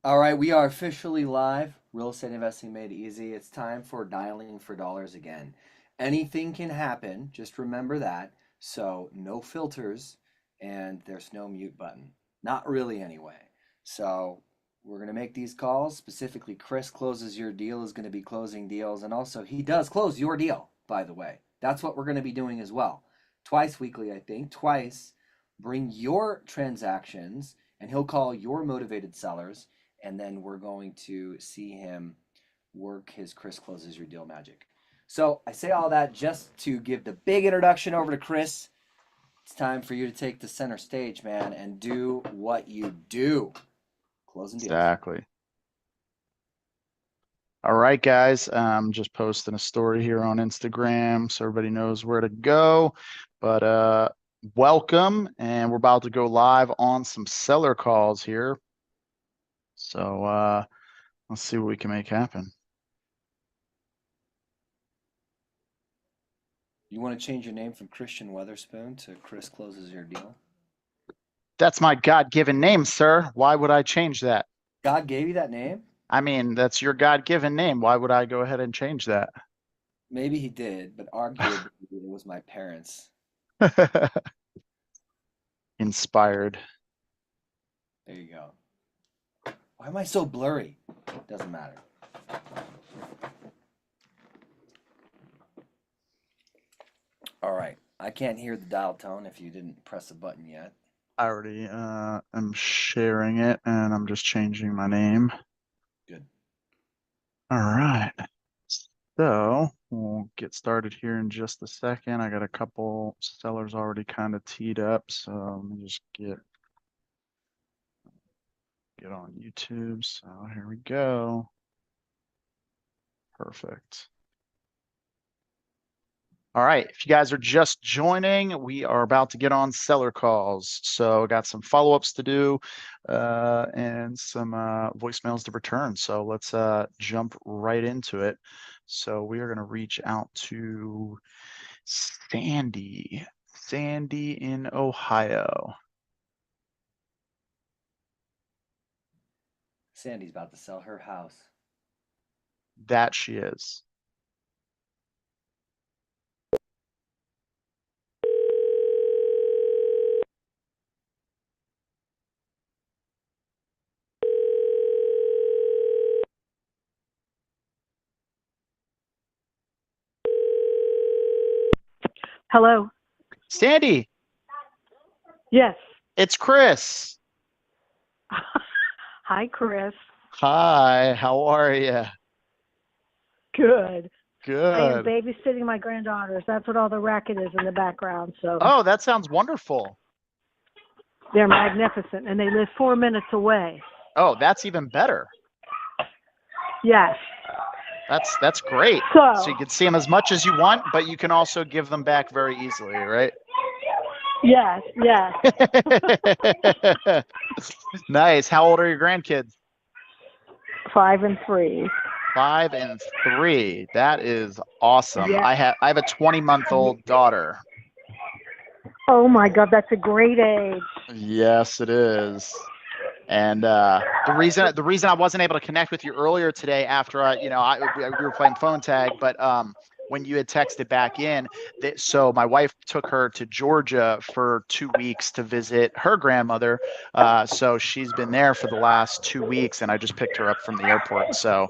All right, we are officially live. Real estate investing made easy. It's time for dialing for dollars again. Anything can happen. Just remember that. So, no filters and there's no mute button. Not really, anyway. So, we're going to make these calls. Specifically, Chris closes your deal, is going to be closing deals. And also, he does close your deal, by the way. That's what we're going to be doing as well. Twice weekly, I think. Twice. Bring your transactions, and he'll call your motivated sellers, and then we're going to see him work his Chris closes your deal magic. So I say all that just to give the big introduction over to Chris. It's time for you to take the center stage, man, and do what you do. Closing deals. Exactly. All right, guys. Just posting a story here on Instagram so everybody knows where to go. But welcome, and we're about to go live on some seller calls here. So let's see what we can make happen. You want to change your name from Christian Weatherspoon to Chris closes your deal? That's my God-given name, sir. Why would I change that? God gave you that name? I mean, that's your God-given name. Why would I go ahead and change that? Maybe he did, but arguably it was my parents. Inspired. There you go. Why am I so blurry? Doesn't matter. All right. I can't hear the dial tone if you didn't press a button yet. I already am sharing it, and I'm just changing my name. Good. All right. So we'll get started here in just a second. I got a couple sellers already kind of teed up, so let me just get on YouTube. So here we go. Perfect. All right, if you guys are just joining, we are about to get on seller calls. So I got some follow-ups to do and some voicemails to return. So let's jump right into it. So we are going to reach out to Sandy in Ohio. Sandy's about to sell her house. That she is. Hello. Sandy, Yes. it's Chris. Hi, Chris. Hi, how are you? Good. I am Good. babysitting my granddaughters. That's what all the racket is in the background. So Oh, that sounds wonderful. they're magnificent, and they live 4 minutes away. Oh, that's even better. Yes. That's great. So you can see them as much as you want, but you can also give them back very easily, right? Yes. Yes. Nice. How old are your grandkids? 5 and 3. 5 and 3. That is awesome. Yeah. I have a 20-month-old daughter. Oh my God, that's a great age. Yes, it is. And the reason I wasn't able to connect with you earlier today after we were playing phone tag, but when you had texted back in, so my wife took her to Georgia for 2 weeks to visit her grandmother. So she's been there for the last 2 weeks, and I just picked her up from the airport. So,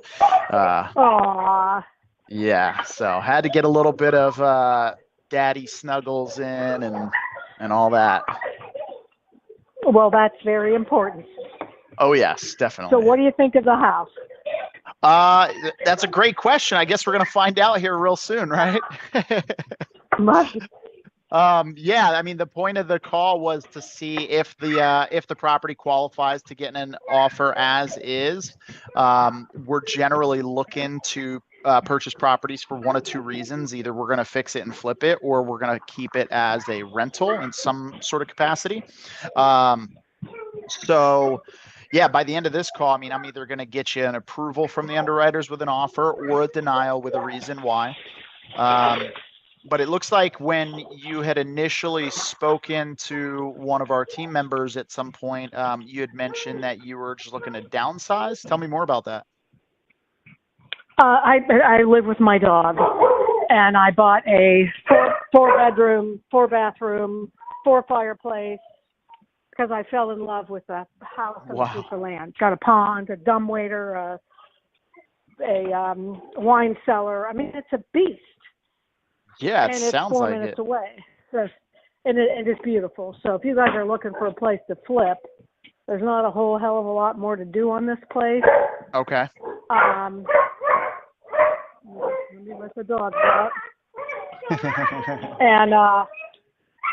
Aww. yeah, so had to get a little bit of daddy snuggles in and all that. Well, that's very important. Oh yes, definitely. So what do you think of the house? That's a great question. I guess we're gonna find out here real soon, right? Yeah, I mean, the point of the call was to see if the property qualifies to get an offer as is. We're generally looking to purchase properties for one of two reasons. Either we're going to fix it and flip it, or we're going to keep it as a rental in some sort of capacity. So yeah, by the end of this call, I mean, I'm either going to get you an approval from the underwriters with an offer or a denial with a reason why. but it looks like when you had initially spoken to one of our team members at some point, you had mentioned that you were just looking to downsize. Tell me more about that. I live with my dog, and I bought a four bedroom, 4 bathroom, 4 fireplace because I fell in love with the house and Wow. a piece of land. It's got a pond, a dumbwaiter, a wine cellar. I mean, it's a beast. Yeah, it And it's sounds 4 like minutes it. away. So, and it's beautiful. So if you guys are looking for a place to flip, there's not a whole hell of a lot more to do on this place. Okay. Let me let the dogs out. And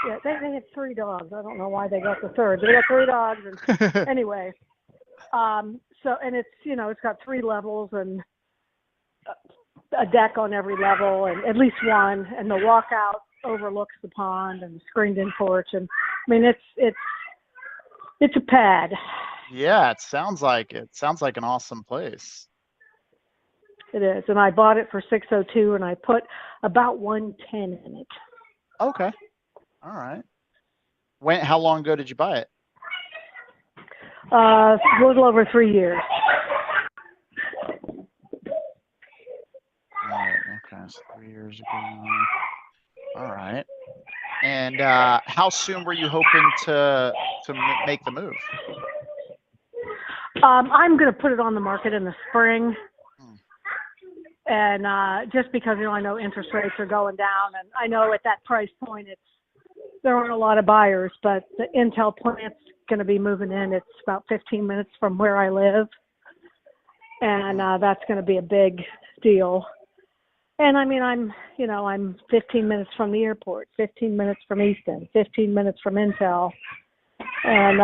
yeah, they had 3 dogs. I don't know why they got the third. They got 3 dogs, and anyway. So and it's it's got 3 levels and a deck on every level, and at least one, and the walkout overlooks the pond and the screened-in porch, and I mean it's a pad. Yeah, it sounds like it. Sounds like an awesome place. It is, and I bought it for $602, and I put about $110 in it. Okay. All right. How long ago did you buy it? A little over 3 years. Right. Okay. So 3 years ago. All right. And how soon were you hoping to make the move? I'm going to put it on the market in the spring. Hmm. And just because, I know interest rates are going down, and I know at that price point there aren't a lot of buyers, but the Intel plant's going to be moving in. It's about 15 minutes from where I live, and that's going to be a big deal. And I mean, I'm 15 minutes from the airport, 15 minutes from Easton, 15 minutes from Intel, and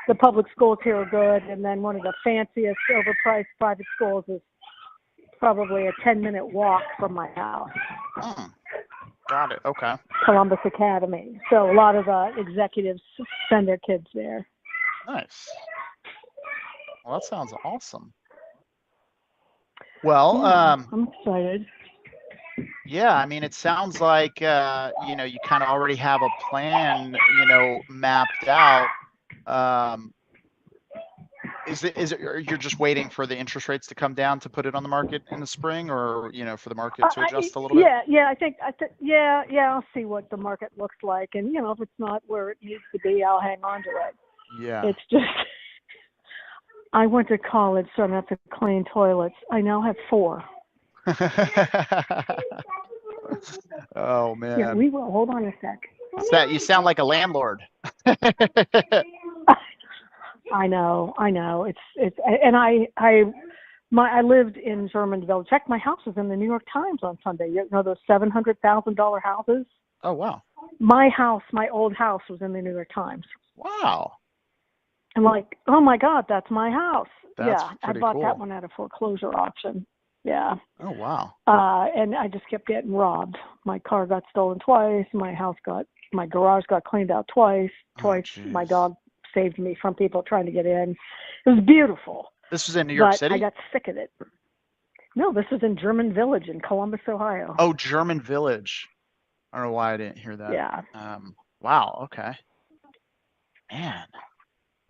the public schools here are good. And then one of the fanciest, overpriced private schools is probably a 10-minute walk from my house. Got it. Okay. Columbus Academy. So a lot of executives send their kids there. Nice. Well, that sounds awesome. Well, Yeah, I'm excited. yeah, I mean, it sounds like, you kind of already have a plan, mapped out. Is it, or you're just waiting for the interest rates to come down to put it on the market in the spring, or, for the market to adjust a little bit? Yeah, I think, I'll see what the market looks like. And, if it's not where it needs to be, I'll hang on to it. Yeah. It's just, I went to college, so I don't have to clean toilets. I now have 4. Oh, man. Yeah, we will. Hold on a sec. You sound like a landlord. I know. It's, and I lived in Germanville. In fact, my house was in the New York Times on Sunday. You know those $700,000 houses? Oh, wow. My old house was in the New York Times. Wow. I'm like, oh my God, that's my house. That's I pretty bought cool. that one at a foreclosure auction. Yeah. Oh, wow. And I just kept getting robbed. My car got stolen twice. My garage got cleaned out twice. Oh, My geez. dog saved me from people trying to get in. It was beautiful. This was in New York But City? I got sick of it. No, this was in German Village in Columbus, Ohio. Oh, German Village. I don't know why I didn't hear that. Yeah. Wow. Okay. Man.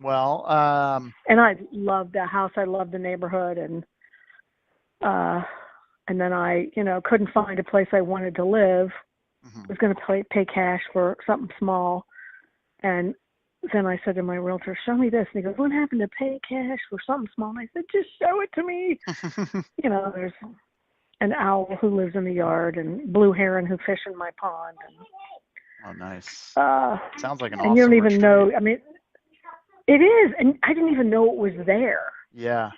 Well, And I loved the house. I loved the neighborhood, and then I, couldn't find a place I wanted to live. I was going to pay cash for something small, and then I said to my realtor, "Show me this." And he goes, "What happened to pay cash for something small?" And I said, "Just show it to me." There's an owl who lives in the yard, and blue heron who fish in my pond. Oh, nice. And, Sounds like an and awesome you don't even retreat. know. I mean, it is, and I didn't even know it was there. Yeah.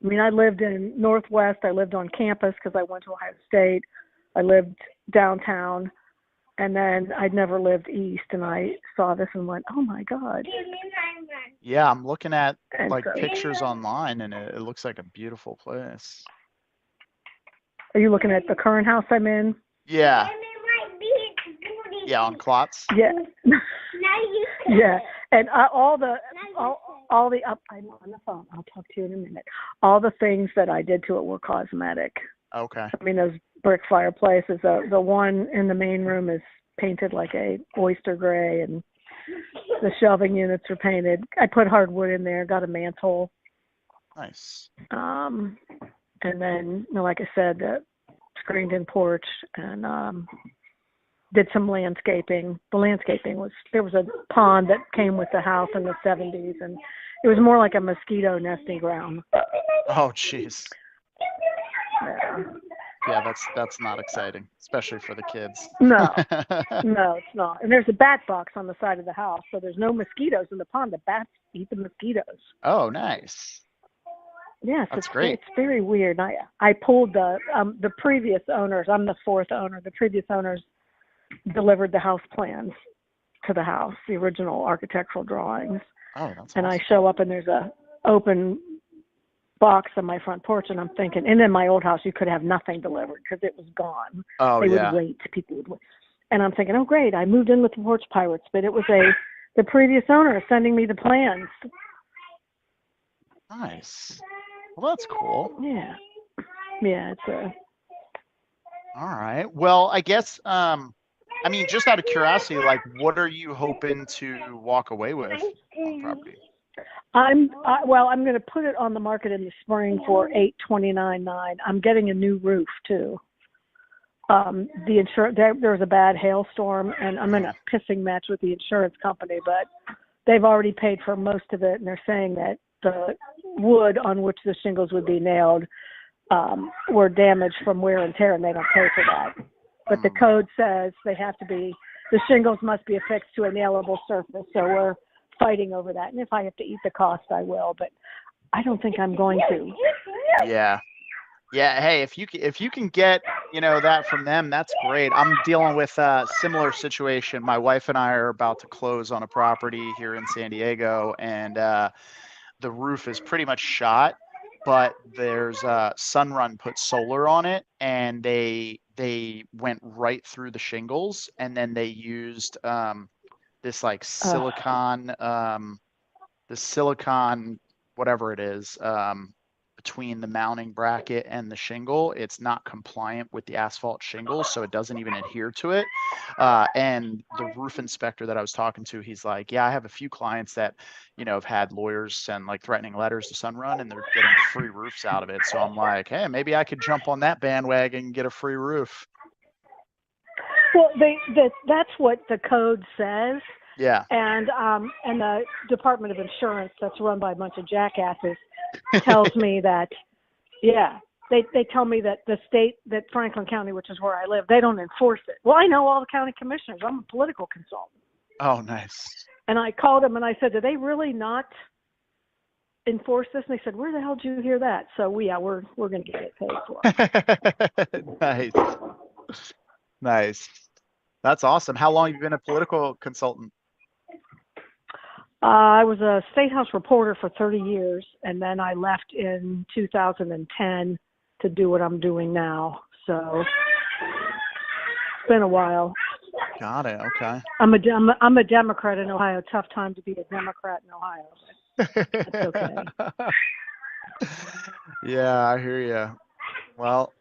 I mean, I lived in Northwest. I lived on campus because I went to Ohio State. I lived downtown, and then I'd never lived east. And I saw this and went, "Oh my God!" Yeah, I'm looking at And so- pictures online, and it looks like a beautiful place. Are you looking at the current house I'm in? Yeah. Yeah, on Klotz. Yeah. Yeah, and all the I'm on the phone. I'll talk to you in a minute. All the things that I did to it were cosmetic. Okay. I mean, those brick fireplaces. The one in the main room is painted like a oyster gray, and the shelving units are painted. I put hardwood in there, got a mantle. Nice. And then, like I said, the screened-in porch, and did some landscaping. The landscaping there was a pond that came with the house in the 70s, and it was more like a mosquito nesting ground. Oh, jeez. Yeah. Yeah, that's not exciting, especially for the kids. No, no, it's not. And there's a bat box on the side of the house, so there's no mosquitoes in the pond. The bats eat the mosquitoes. Oh, nice. Yes, That's great. It's very weird. I pulled the previous owners. I'm the fourth owner. The previous owners delivered the house plans to the house, the original architectural drawings. Oh, that's And awesome. I show up and there's a open box on my front porch, and I'm thinking, and in my old house you could have nothing delivered because it was gone. Oh, They yeah. would wait. People would wait. And I'm thinking, oh great, I moved in with the Porch Pirates, but it was the previous owner sending me the plans. Nice. Well, that's cool. Yeah. Yeah, it's a All right. Well, I guess, I mean, just out of curiosity, like, what are you hoping to walk away with on property? I'm going to put it on the market in the spring for $829,900. I'm getting a new roof too. The insurance there was a bad hailstorm, and I'm in a pissing match with the insurance company, but they've already paid for most of it, and they're saying that the wood on which the shingles would be nailed were damaged from wear and tear, and they don't pay for that. But the code says the shingles must be affixed to a nailable surface, so we're fighting over that. And if I have to eat the cost, I will, but I don't think I'm going to. Yeah. Yeah. Hey, if you can get, that from them, that's great. I'm dealing with a similar situation. My wife and I are about to close on a property here in San Diego, and the roof is pretty much shot, but there's Sunrun put solar on it, and they went right through the shingles, and then they used this like silicon, whatever it is, between the mounting bracket and the shingle. It's not compliant with the asphalt shingles, so it doesn't even adhere to it. And the roof inspector that I was talking to, he's like, yeah, I have a few clients that, have had lawyers send like threatening letters to Sunrun, and they're getting free roofs out of it. So I'm like, hey, maybe I could jump on that bandwagon and get a free roof. Well, that's what the code says. Yeah. And the Department of Insurance, that's run by a bunch of jackasses, tells me that, yeah, they tell me that the state, that Franklin County, which is where I live, they don't enforce it. Well, I know all the county commissioners. I'm a political consultant. Oh, nice. And I called them and I said, do they really not enforce this? And they said, where the hell did you hear that? So we're going to get it paid for. Nice. Nice. That's awesome. How long have you been a political consultant? I was a State House reporter for 30 years, and then I left in 2010 to do what I'm doing now. So it's been a while. Got it. Okay. I'm a Democrat in Ohio. Tough time to be a Democrat in Ohio. But that's okay. Yeah, I hear you. Well,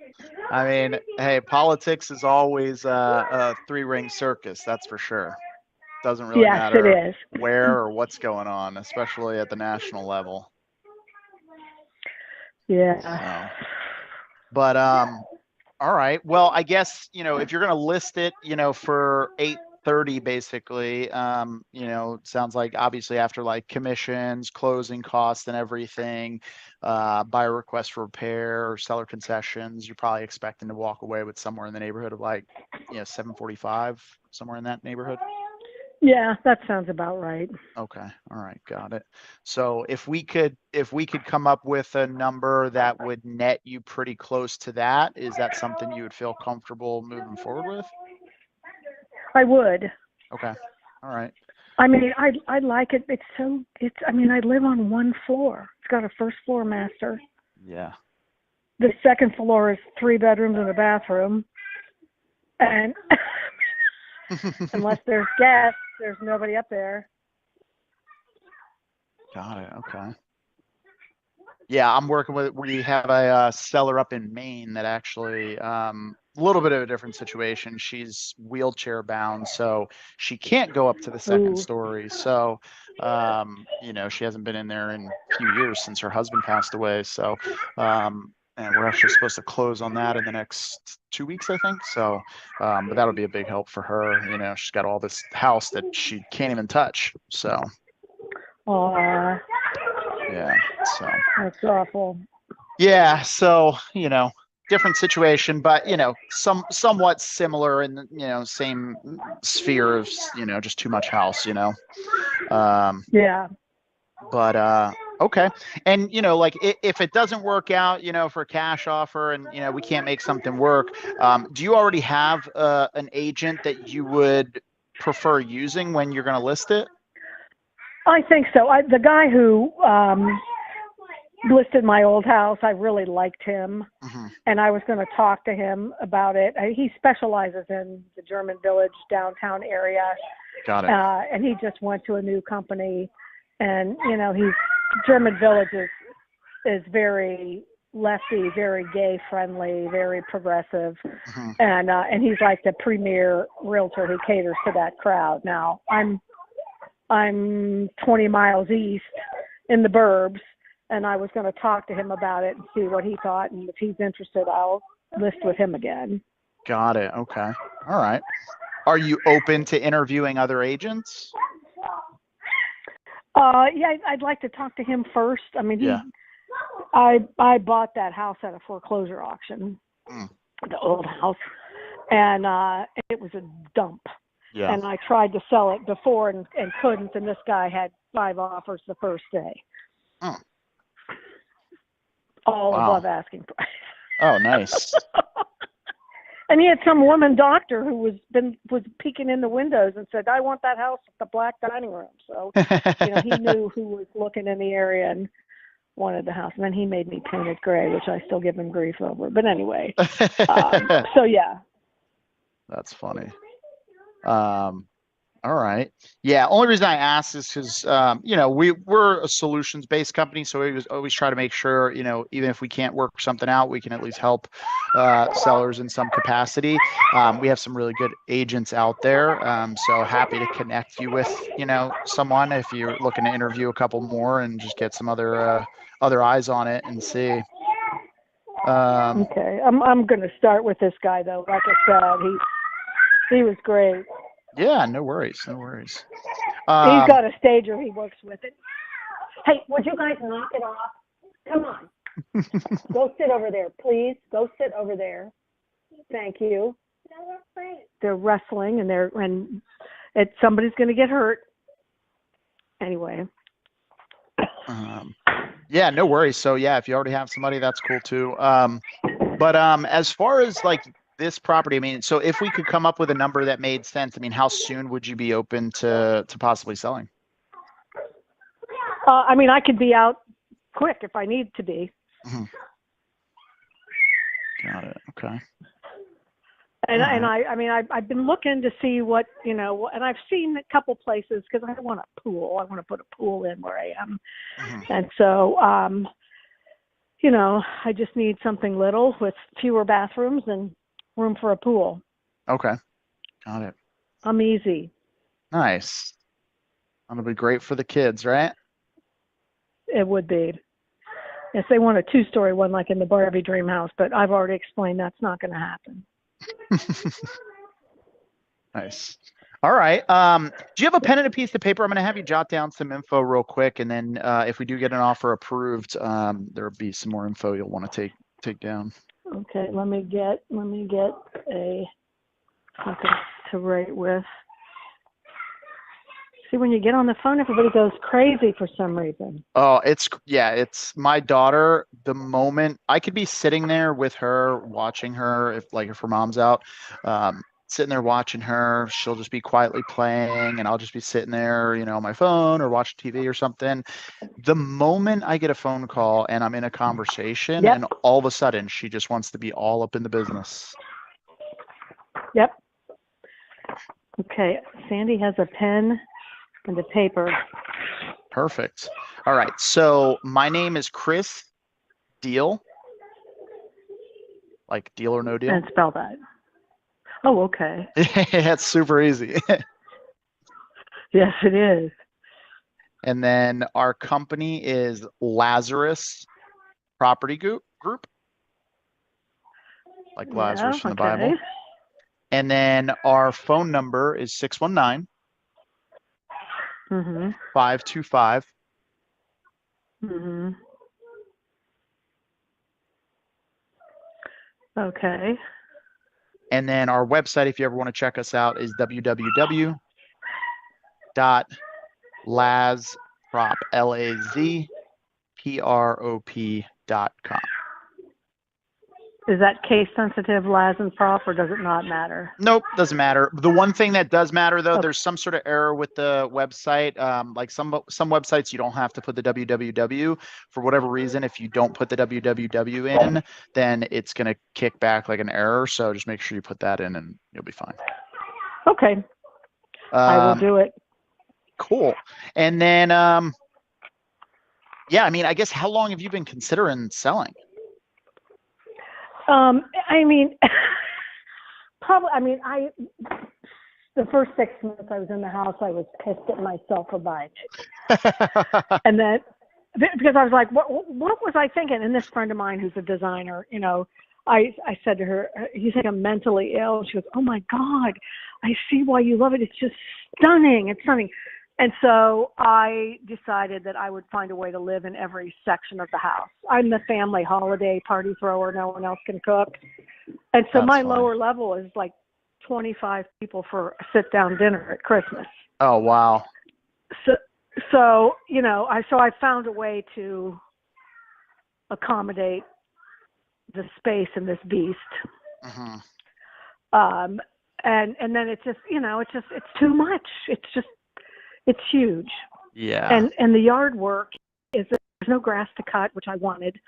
I mean, hey, politics is always a three-ring circus, that's for sure. Doesn't really Yes, matter it is. where or what's going on, especially at the national level. Yeah. So, but all right. Well, I guess, if you're going to list it, for 830 basically, sounds like obviously after like commissions, closing costs and everything, buyer request for repair or seller concessions, you're probably expecting to walk away with somewhere in the neighborhood of like, 745, somewhere in that neighborhood. Yeah, that sounds about right. Okay. All right. Got it. So if we could come up with a number that would net you pretty close to that, is that something you would feel comfortable moving forward with? I would. Okay. All right. I mean, I like it. I live on one floor. It's got a first floor master. Yeah. The second floor is 3 bedrooms and a bathroom. And unless there's guests, there's nobody up there. Got it. Okay. Yeah, I'm working with, we have a seller up in Maine that actually little bit of a different situation. She's wheelchair bound, so she can't go up to the second Ooh. story. So, you know, she hasn't been in there in a few years since her husband passed away. So, and we're actually supposed to close on that in the next 2 weeks, I think. So, but that'll be a big help for her. You know, she's got all this house that she can't even touch. So, Aw, yeah. So, that's awful. yeah. So, you know, different situation, but you know, somewhat similar in the, you know, same sphere of, you know, just too much house, you know. Yeah. But okay. And you know, like if it doesn't work out, you know, for a cash offer and you know, we can't make something work, do you already have an agent that you would prefer using when you're going to list it? I think so. The guy who listed my old house, I really liked him, Hmm. and I was going to talk to him about it. He specializes in the German Village downtown area, Got it. and he just went to a new company, and you know, German Village is very lefty, very gay friendly, very progressive, Hmm. and he's like the premier realtor who caters to that crowd. Now I'm 20 miles east in the burbs, and I was going to talk to him about it and see what he thought, and if he's interested, I'll list with him again. Got it. Okay. All right. Are you open to interviewing other agents? Yeah, I'd like to talk to him first. I mean, Yeah. I bought that house at a foreclosure auction, Mm. the old house, and it was a dump. Yeah. And I tried to sell it before and couldn't, and this guy had 5 offers the first day. Mm. All Wow. above asking price. Oh, nice. And he had some woman doctor who was peeking in the windows and said, "I want that house with the black dining room." So, you know, he knew who was looking in the area and wanted the house. And then he made me paint it gray, which I still give him grief over. But anyway, so yeah. That's funny. All right. Yeah. Only reason I asked is because, you know, we're a solutions based company. So we always try to make sure, you know, even if we can't work something out, we can at least help sellers in some capacity. We have some really good agents out there. So happy to connect you with, you know, someone if you're looking to interview a couple more and just get some other eyes on it and see. Okay. I'm going to start with this guy though. Like I said, he was great. Yeah, no worries. No worries. He's got a stager he works with it. Hey, would you guys knock it off? Come on. Go sit over there, please. Go sit over there. Thank you. They're wrestling and somebody's going to get hurt. Anyway. Yeah, no worries. So yeah, if you already have somebody, that's cool too. But as far as like this property, I mean, so if we could come up with a number that made sense, I mean, how soon would you be open to possibly selling? I mean, I could be out quick if I need to be. Mm-hmm. Got it. Okay. And I mean, I've been looking to see what, you know, and I've seen a couple places because I want a pool. I want to put a pool in where I am. Mm-hmm. And so, you know, I just need something little with fewer bathrooms and room for a pool. Okay. Got it. I'm easy. Nice. That'll be great for the kids, right? It would be. If they want a 2-story one like in the Barbie Dream House, but I've already explained that's not going to happen. Nice. All right. Do you have a pen and a piece of paper? I'm going to have you jot down some info real quick, and then if we do get an offer approved, there'll be some more info you'll want to take down. Okay, let me get a something to write with. See, when you get on the phone, everybody goes crazy for some reason. Oh, it's my daughter. The moment I could be sitting there with her, watching her, if her mom's out, sitting there watching her, she'll just be quietly playing and I'll just be sitting there, you know, on my phone or watching TV or something. The moment I get a phone call and I'm in a conversation, Yep. and all of a sudden she just wants to be all up in the business. Yep. Okay, Sandy has a pen and a paper. Perfect. All right. So my name is Chris Deal. like Deal or No Deal. And spell that. Oh, okay. It's super easy. Yes, it is. And then our company is Lazarus Property Group, like Lazarus Yeah, from the okay. Bible. And then our phone number is 619 Mm-hmm. 525 Mm-hmm. Okay. And then our website, if you ever want to check us out, is www.lazprop.com. Is that case sensitive, Laz and Prop, or does it not matter? Nope, doesn't matter. The one thing that does matter though, Okay. there's some sort of error with the website. Like some websites, you don't have to put the www for whatever reason. If you don't put the www in, then it's going to kick back like an error. So just make sure you put that in and you'll be fine. Okay. I will do it. Cool. And then, yeah, I mean, I guess how long have you been considering selling? I mean, probably, the first 6 months I was in the house, I was pissed at myself for buying it. And then, because I was like, what was I thinking? And this friend of mine who's a designer, you know, I said to her, you think I'm mentally ill? She goes, oh my God, I see why you love it. It's just stunning. It's stunning. And so I decided that I would find a way to live in every section of the house. I'm the family holiday party thrower. No one else can cook. And so That's my fine. lower level is like 25 people for a sit-down dinner at Christmas. Oh, wow. So you know, I found a way to accommodate the space in this beast. Mm-hmm. And then it's just, you know, it's too much. It's huge. Yeah. And the yard work is, there's no grass to cut, which I wanted.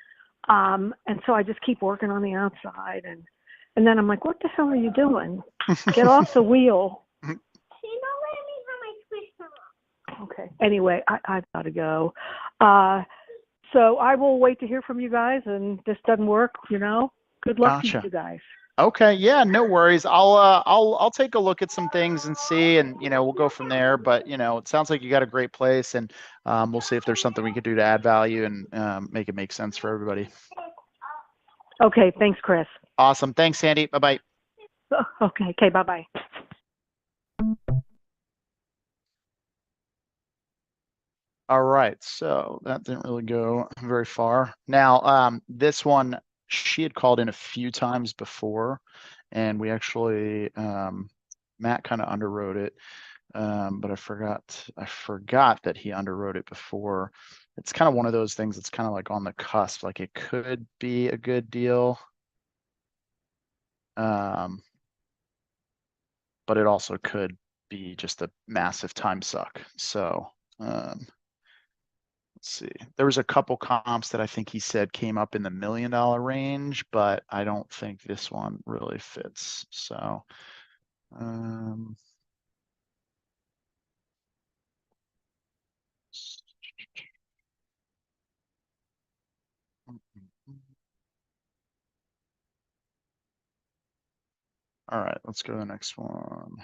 And so I just keep working on the outside, and then I'm like, what the hell are you doing? Get off the wheel. Okay. Anyway, I've got to go. So I will wait to hear from you guys, and this doesn't work, you know, good luck to Gotcha. you guys. Okay, yeah, no worries. I'll take a look at some things and see, and you know, we'll go from there. But you know, it sounds like you got a great place, and we'll see if there's something we could do to add value and make it make sense for everybody. Okay. Thanks, Chris. Awesome. Thanks, Sandy. Bye-bye. Okay. Bye-bye. All right, so that didn't really go very far. Now, this one, she had called in a few times before, and we actually, Matt kind of underwrote it, but I forgot that he underwrote it before. It's kind of one of those things that's kind of like on the cusp, like it could be a good deal. But it also could be just a massive time suck. So, let's see. There was a couple comps that I think he said came up in the $1 million range, but I don't think this one really fits. So, all right, let's go to the next one.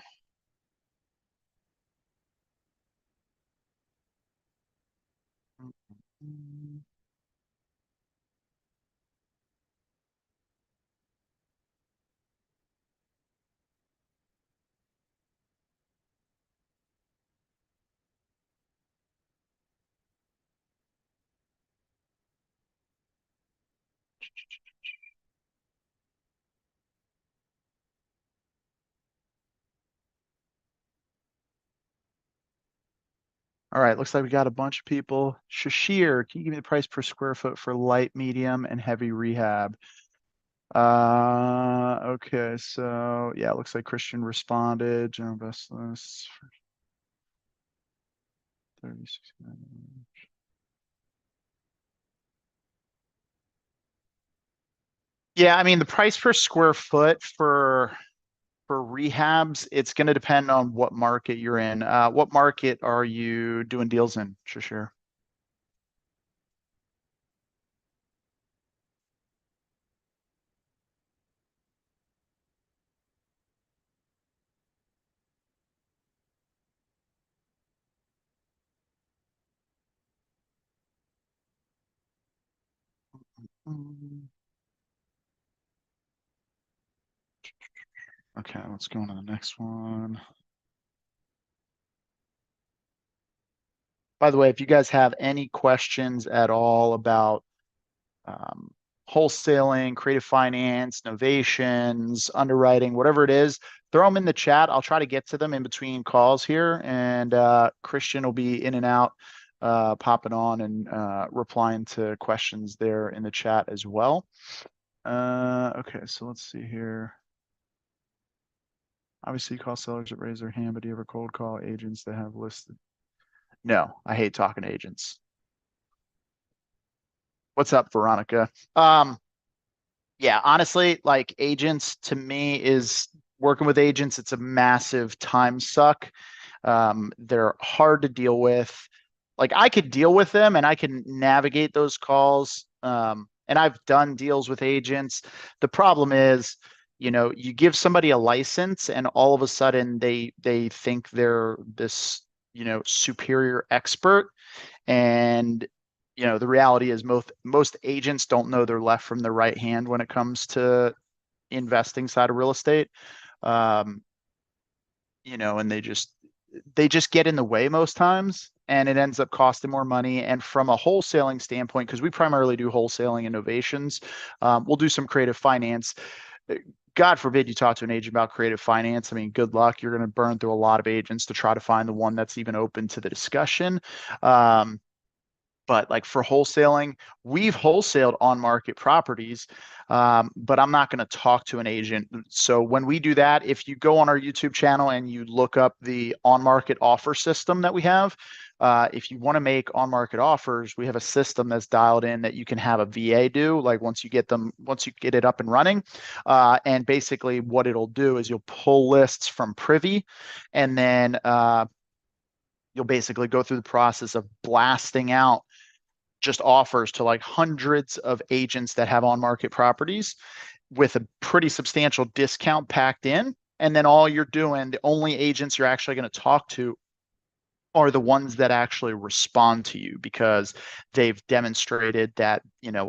All right, looks like we got a bunch of people. Shashir, can you give me the price per square foot for light, medium, and heavy rehab? Okay, so yeah, it looks like Christian responded. General best list. 36. Yeah, I mean the price per square foot for rehabs, it's going to depend on what market you're in. What market are you doing deals in, Shashir? Mm. Okay, let's go on to the next one. By the way, if you guys have any questions at all about um, wholesaling, creative finance, novations, underwriting, whatever it is, throw them in the chat. I'll try to get to them in between calls here. And Christian will be in and out, popping on and replying to questions there in the chat as well. Okay, so let's see here. Obviously, you call sellers that raise their hand, but do you ever cold call agents that have listed? No, I hate talking to agents. What's up, Veronica? Yeah, honestly, like agents to me is working with agents, it's a massive time suck. They're hard to deal with. Like I could deal with them and I can navigate those calls. And I've done deals with agents. The problem is, you give somebody a license and all of a sudden they think they're this, superior expert. And the reality is most agents don't know their left from their right hand when it comes to investing side of real estate. Um, and they just get in the way most times, and it ends up costing more money. And from a wholesaling standpoint, because we primarily do wholesaling innovations, we'll do some creative finance. God forbid you talk to an agent about creative finance. I mean, good luck. You're going to burn through a lot of agents to try to find the one that's even open to the discussion. But like for wholesaling, we've wholesaled on market properties, but I'm not going to talk to an agent. So when we do that, if you go on our YouTube channel and you look up the on market offer system that we have, if you want to make on market offers, we have a system that's dialed in that you can have a VA do. Like once you get it up and running, and basically what it'll do is you'll pull lists from Privy, and then you'll basically go through the process of blasting out just offers to like hundreds of agents that have on market properties with a pretty substantial discount packed in. And then all you're doing, the only agents you're actually going to talk to are the ones that actually respond to you, because they've demonstrated that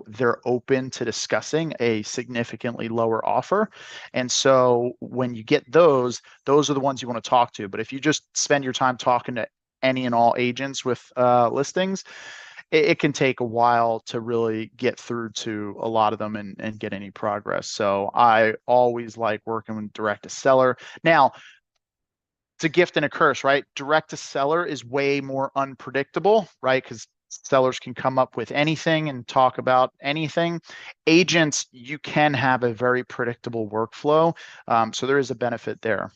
they're open to discussing a significantly lower offer. And so when you get those are the ones you want to talk to. But if you just spend your time talking to any and all agents with listings, it can take a while to really get through to a lot of them and get any progress. So I always like working with direct to seller. Now, it's a gift and a curse, right? Direct to seller is way more unpredictable, right? Because sellers can come up with anything and talk about anything. Agents, you can have a very predictable workflow. So there is a benefit there.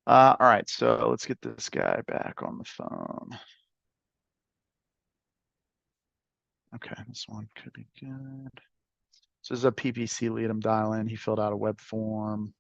All right, so let's get this guy back on the phone. Okay, this one could be good. So this is a PPC lead. I'm dialing. He filled out a web form.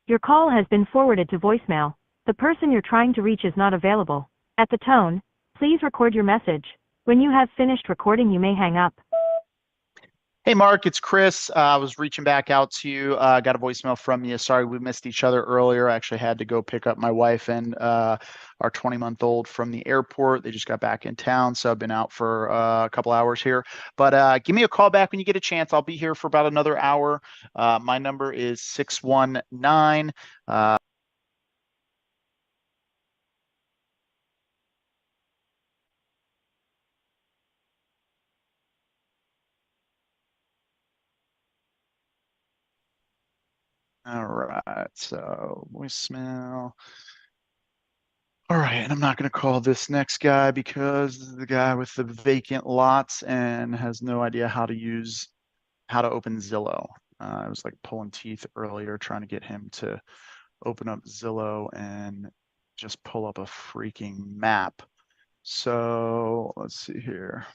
Your call has been forwarded to voicemail. The person you're trying to reach is not available. At the tone, please record your message. When you have finished recording, you may hang up. Hey, Mark, it's Chris. I was reaching back out to you. Got a voicemail from you. Sorry, we missed each other earlier. I actually had to go pick up my wife and our 20-month-old from the airport. They just got back in town, so I've been out for a couple hours here. But give me a call back when you get a chance. I'll be here for about another hour. My number is 619. All right, so voicemail. All right, and I'm not going to call this next guy because this is the guy with the vacant lots and has no idea how to open Zillow. I was like pulling teeth earlier trying to get him to open up Zillow and just pull up a freaking map. So let's see here.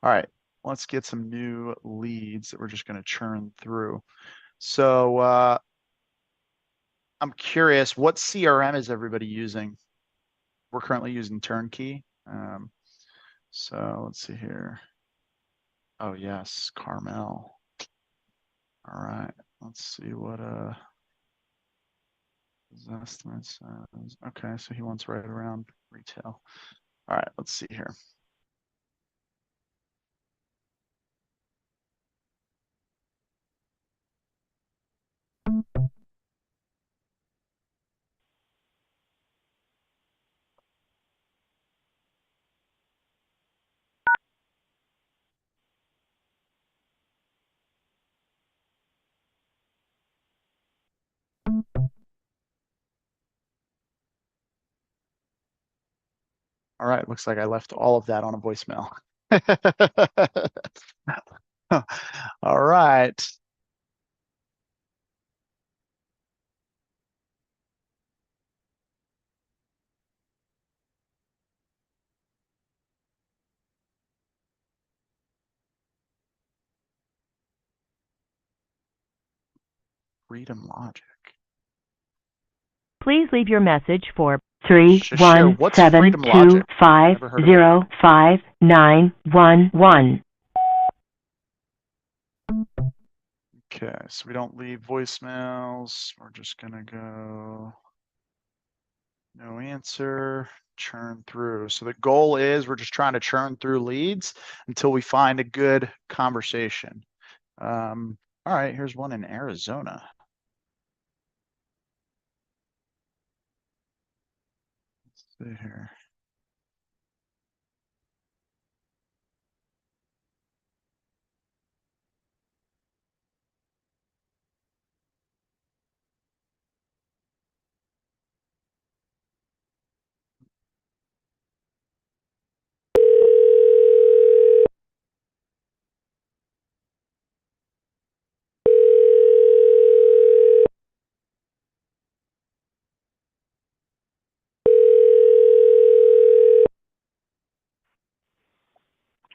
All right, let's get some new leads that we're just going to churn through. So I'm curious, what CRM is everybody using? We're currently using Turnkey. So let's see here. Oh yes, Carmel. All right, let's see what his estimates. Okay, so he wants right around retail. All right, let's see here. All right, looks like I left all of that on a voicemail. All right. Freedom Logic. Please leave your message for Shashir, what's Freedom Logic? Never heard of it. 31725059111. Okay, so we don't leave voicemails. We're just gonna go no answer, churn through. So the goal is we're just trying to churn through leads until we find a good conversation. All right, here's one in Arizona. Let's see here.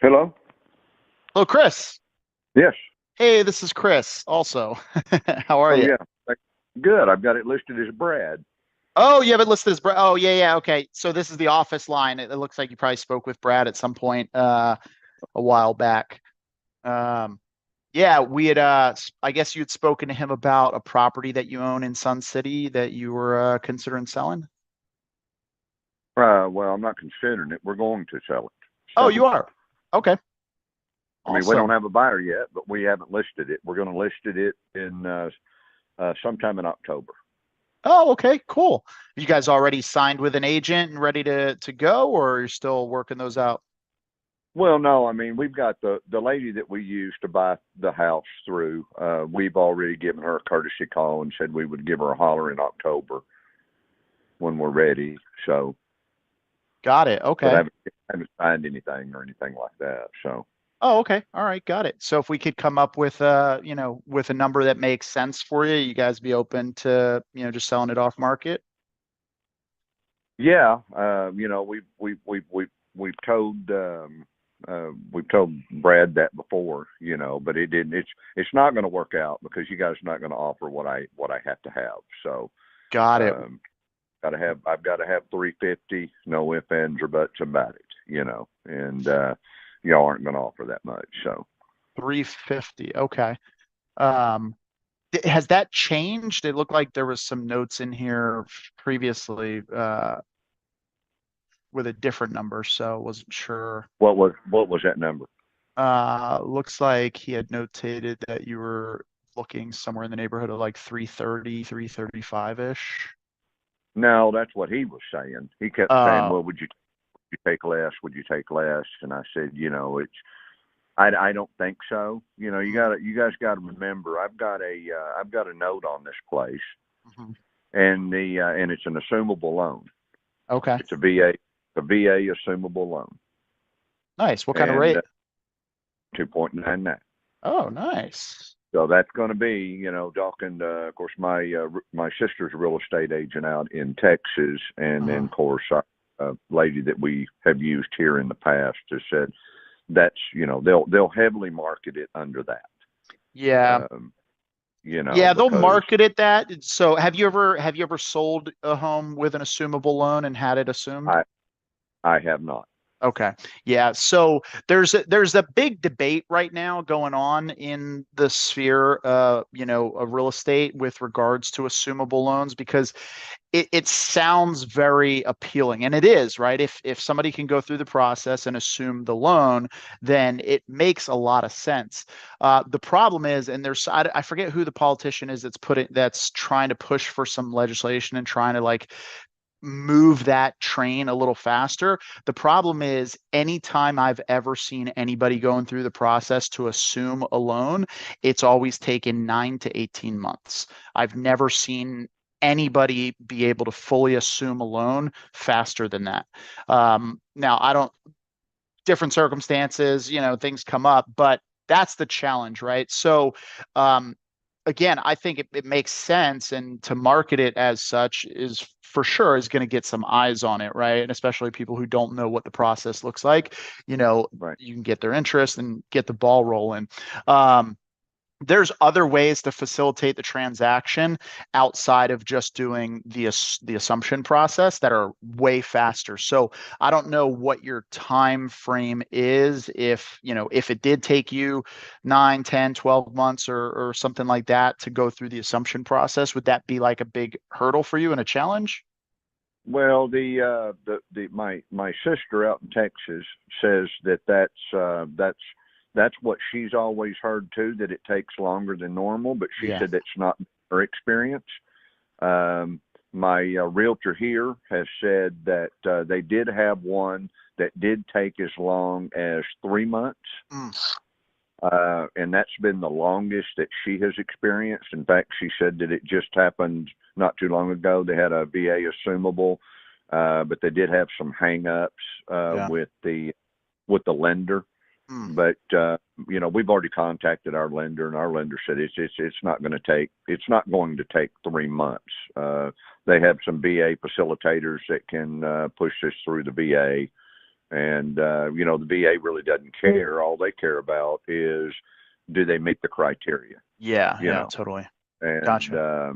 Hello? Hello, Chris. Yes. Hey, this is Chris also. How are you? Yeah. Good. I've got it listed as Brad. Oh, you have it listed as Brad. Oh, yeah. Okay. So this is the office line. It looks like you probably spoke with Brad at some point a while back. Yeah, we had I guess you'd spoken to him about a property that you own in Sun City that you were considering selling. Well, I'm not considering it. We're going to sell it. Oh, So, you are? Okay. I mean, we don't have a buyer yet, but we haven't listed it. We're going to list it in sometime in October. Oh, okay, cool. You guys already signed with an agent and ready to go, or you're still working those out? Well, no, I mean, we've got the lady that we used to buy the house through. We've already given her a courtesy call and said we would give her a holler in October when we're ready. So, Got it. but Okay. I haven't signed anything or anything like that. So, Oh, okay. All right, got it. So if we could come up with with a number that makes sense for you, you guys be open to, just selling it off market? yeah, we've told Brad that before, but it didn't. It's not going to work out because you guys are not going to offer what I have to have. So Got it. I've got to have 350, no ifs, ands, or buts about it, and y'all aren't going to offer that much. So 350. Okay. Has that changed? It looked like there was some notes in here previously with a different number, so wasn't sure. what was that number? Looks like he had notated that you were looking somewhere in the neighborhood of like 330, 335-ish. No, that's what he was saying. He kept saying, well, would you take less? Would you take less? And I said, I don't think so. You guys got to remember, I've got a note on this place, Mhm. and and it's an assumable loan. Okay. It's a VA assumable loan. Nice. What kind of rate? 2.99. Oh, nice. So that's going to be, talking to, of course, my sister's a real estate agent out in Texas, and then, of course, a lady that we have used here in the past has said, that's, you know, they'll heavily market it under that. Yeah. You know, Yeah, they'll because market it that. So have you ever sold a home with an assumable loan and had it assumed? I have not. Okay. Yeah. So there's a big debate right now going on in the sphere, of real estate with regards to assumable loans, because it sounds very appealing, and it is, right? If somebody can go through the process and assume the loan, then it makes a lot of sense. The problem is, and I forget who the politician is that's trying to push for some legislation and trying to like move that train a little faster. The problem is, anytime I've ever seen anybody going through the process to assume a loan, it's always taken 9 to 18 months. I've never seen anybody be able to fully assume a loan faster than that. Now, I don't, different circumstances, things come up, but that's the challenge, right? So, again, I think it makes sense, and to market it as such is for sure is going to get some eyes on it, right? And especially people who don't know what the process looks like, Right. you can get their interest and get the ball rolling. There's other ways to facilitate the transaction outside of just doing the assumption process that are way faster. So I don't know what your time frame is. If it did take you 9, 10, 12 months or something like that to go through the assumption process, would that be like a big hurdle for you and a challenge? Well, my sister out in Texas says that's what she's always heard too, that it takes longer than normal, but she Yeah. said that's not her experience. My realtor here has said that they did have one that did take as long as 3 months. And that's been the longest that she has experienced. In fact, she said that it just happened not too long ago. They had a VA assumable, but they did have some hang-ups with the lender. But we've already contacted our lender, and our lender said it's not going to take 3 months. They have some VA facilitators that can push this through the VA, and the VA really doesn't care. All they care about is, do they meet the criteria? Yeah, You know? totally. And Gotcha.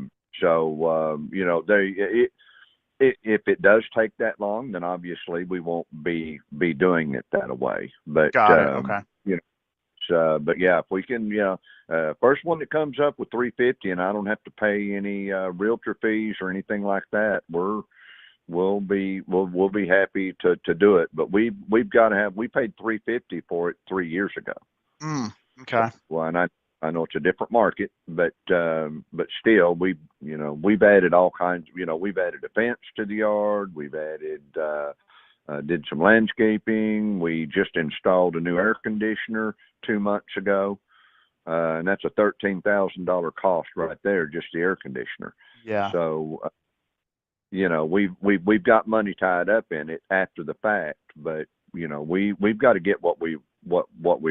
if it does take that long, then obviously we won't be doing it that way. But Got it. Okay. but yeah, if we can, first one that comes up with 350, and I don't have to pay any realtor fees or anything like that, we'll be happy to do it. But we paid 350 for it 3 years ago. Okay. Well, and I know it's a different market, but still, we've added all kinds. We've added a fence to the yard. We've added, did some landscaping. We just installed a new air conditioner 2 months ago, and that's a $13,000 cost right there, just the air conditioner. Yeah. So, we've got money tied up in it after the fact, but we've got to get what we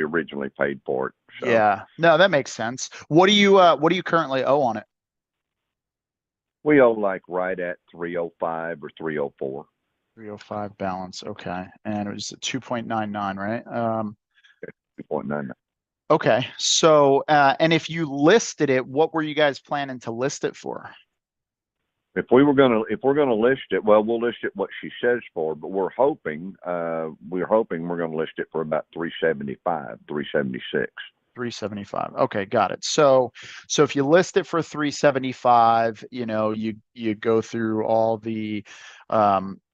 originally paid for it. So. Yeah. No, that makes sense. What do you currently owe on it? We owe like right at 305 or 304. 305 balance. Okay. And it was 2.99, right? 2.99. Okay. So, and if you listed it, what were you guys planning to list it for? If we're gonna list it, well, we'll list it what she says for, but we're hoping we're gonna list it for about 375, 376. 375. Okay, got it. So if you list it for 375, you go through all the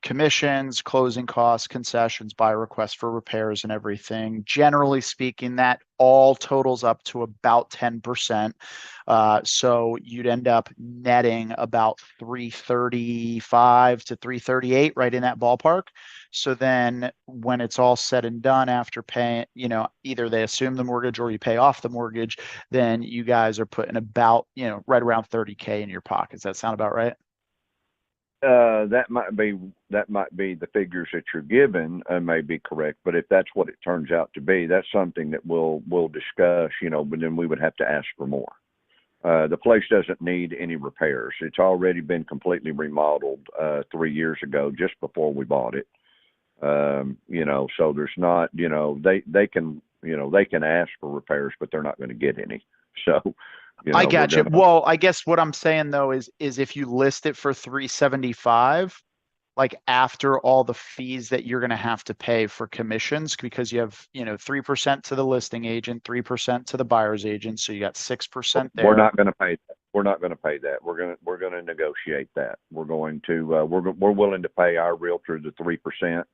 commissions, closing costs, concessions, buy requests for repairs and everything. Generally speaking, that all totals up to about 10%. So you'd end up netting about 335 to 338, right in that ballpark. So then when it's all said and done, after paying, either they assume the mortgage or you pay off the mortgage, then you guys are putting about, right around 30K in your pockets. Does that sound about right? That might be the figures that you're given may be correct, but if that's what it turns out to be, that's something that we'll discuss, but then we would have to ask for more. The place doesn't need any repairs. It's already been completely remodeled 3 years ago, just before we bought it. You know, so there's not, you know, they can, you know, they can ask for repairs, but they're not going to get any. So, you know, I we're got you. gonna, Well, I guess what I'm saying though is if you list it for 375, like after all the fees that you're going to have to pay for commissions, because you have, 3% to the listing agent, 3% to the buyer's agent. So you got 6% we're there. not going to pay that. We're not going to pay that. We're going to negotiate that. We're going to, we're willing to pay our realtor the 3%,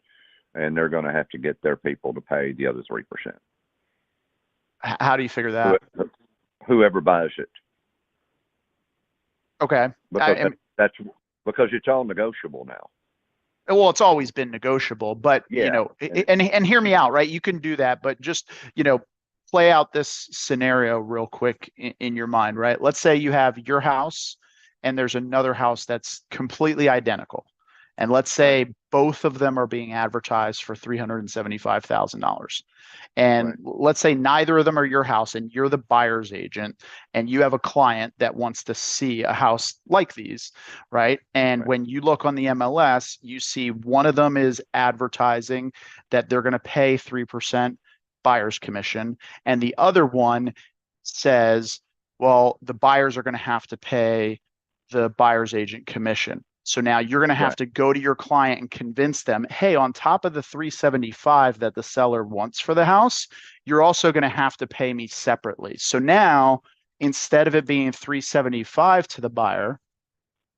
and they're going to have to get their people to pay the other 3%. How do you figure that? Whoever buys it. Okay. Because that's because it's all negotiable now. Well, it's always been negotiable, but Yeah. and hear me out, right? You can do that, but just, play out this scenario real quick in your mind, right? Let's say you have your house and there's another house that's completely identical. And let's say both of them are being advertised for $375,000. And let's say neither of them are your house and you're the buyer's agent and you have a client that wants to see a house like these, right? And when you look on the MLS, you see one of them is advertising that they're going to pay 3% buyer's commission, and the other one says, well, the buyers are going to have to pay the buyer's agent commission. So now you're going to have to go to your client and convince them, hey, on top of the 375 that the seller wants for the house, you're also going to have to pay me separately. So now, instead of it being 375 to the buyer,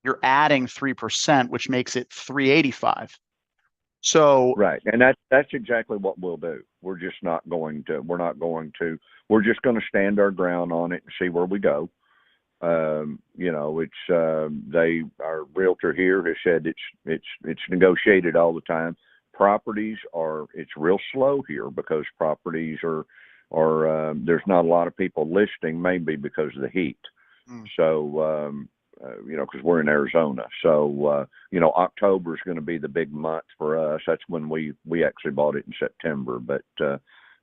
you're adding 3%, which makes it 385. So right, and that's exactly what we'll do. We're just not going to. We're just going to stand our ground on it and see where we go. It's our realtor here has said it's negotiated all the time. It's real slow here because properties are there's not a lot of people listing, maybe because of the heat. So because we're in Arizona, so October is going to be the big month for us. That's when we actually bought it in September, but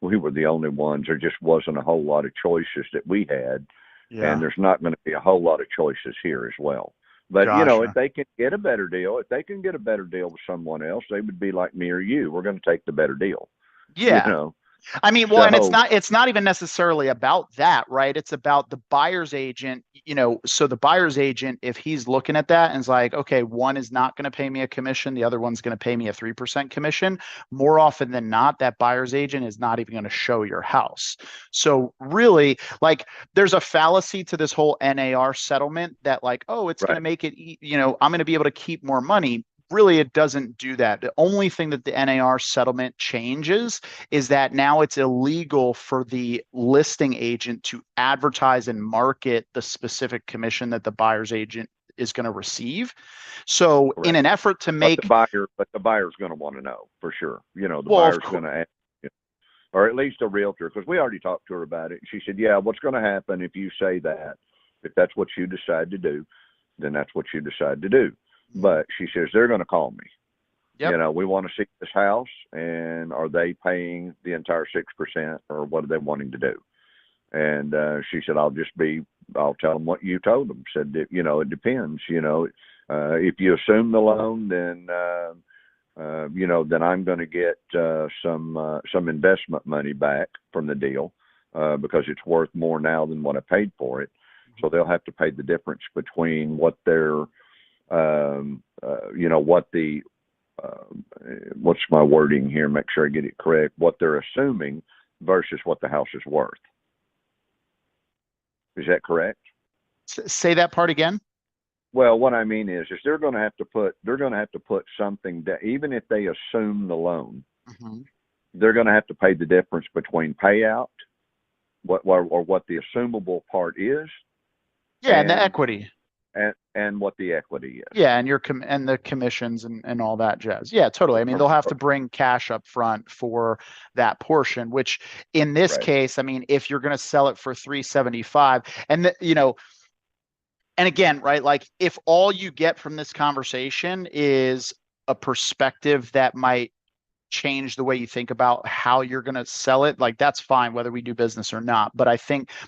we were the only ones. There just wasn't a whole lot of choices that we had. And there's not going to be a whole lot of choices here as well. But, if they can get a better deal, with someone else, they would be like me or you. We're going to take the better deal. Yeah. I mean, well, and it's not even necessarily about that, right? It's about the buyer's agent, so the buyer's agent, if he's looking at that and is like, okay, one is not going to pay me a commission, the other one's going to pay me a 3% commission, more often than not, that buyer's agent is not even going to show your house. So really, like, there's a fallacy to this whole NAR settlement that like, oh, it's going to make it, I'm going to be able to keep more money. Really, it doesn't do that. The only thing that the NAR settlement changes is that now it's illegal for the listing agent to advertise and market the specific commission that the buyer's agent is going to receive. So in an effort to make the buyer's going to want to know for sure. The buyer's going to ask, or at least a realtor, because we already talked to her about it. She said, yeah, what's going to happen if you say that, if that's what you decide to do, then that's what you decide to do. But she says they're going to call me. Yep. We want to see this house, and are they paying the entire 6%, or what are they wanting to do? And she said, I'll tell them what you told them. Said that, it depends. If you assume the loan, then then I'm going to get some investment money back from the deal because it's worth more now than what I paid for it. So they'll have to pay the difference between what they're what's my wording here? Make sure I get it correct. What they're assuming versus what the house is worth. Is that correct? Say that part again. Well, what I mean is they're going to have to put something that, even if they assume the loan, they're going to have to pay the difference between payout, what the assumable part is. Yeah, and the equity. And what the equity is. Yeah, and and the commissions and all that jazz. Yeah, totally. I mean, they'll have to bring cash up front for that portion, which in this case, I mean, if you're going to sell it for 375, and and again, right, like if all you get from this conversation is a perspective that might change the way you think about how you're going to sell it, like that's fine, whether we do business or not. But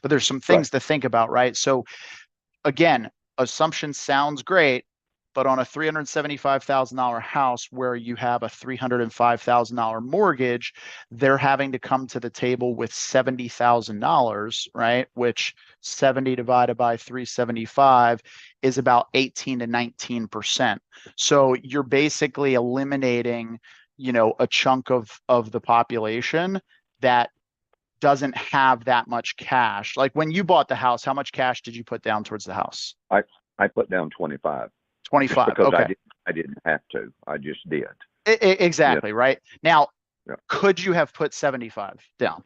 there's some things to think about, right? So again, assumption sounds great. But on a $375,000 house where you have a $305,000 mortgage, they're having to come to the table with $70,000, right? Which 70 divided by 375 is about 18 to 19%. So you're basically eliminating, a chunk of the population that doesn't have that much cash. Like when you bought the house, how much cash did you put down towards the house? I put down 25. 25. Just because Okay. I didn't have to. I just did. Exactly. Right. Now, Yeah. could you have put 75 down?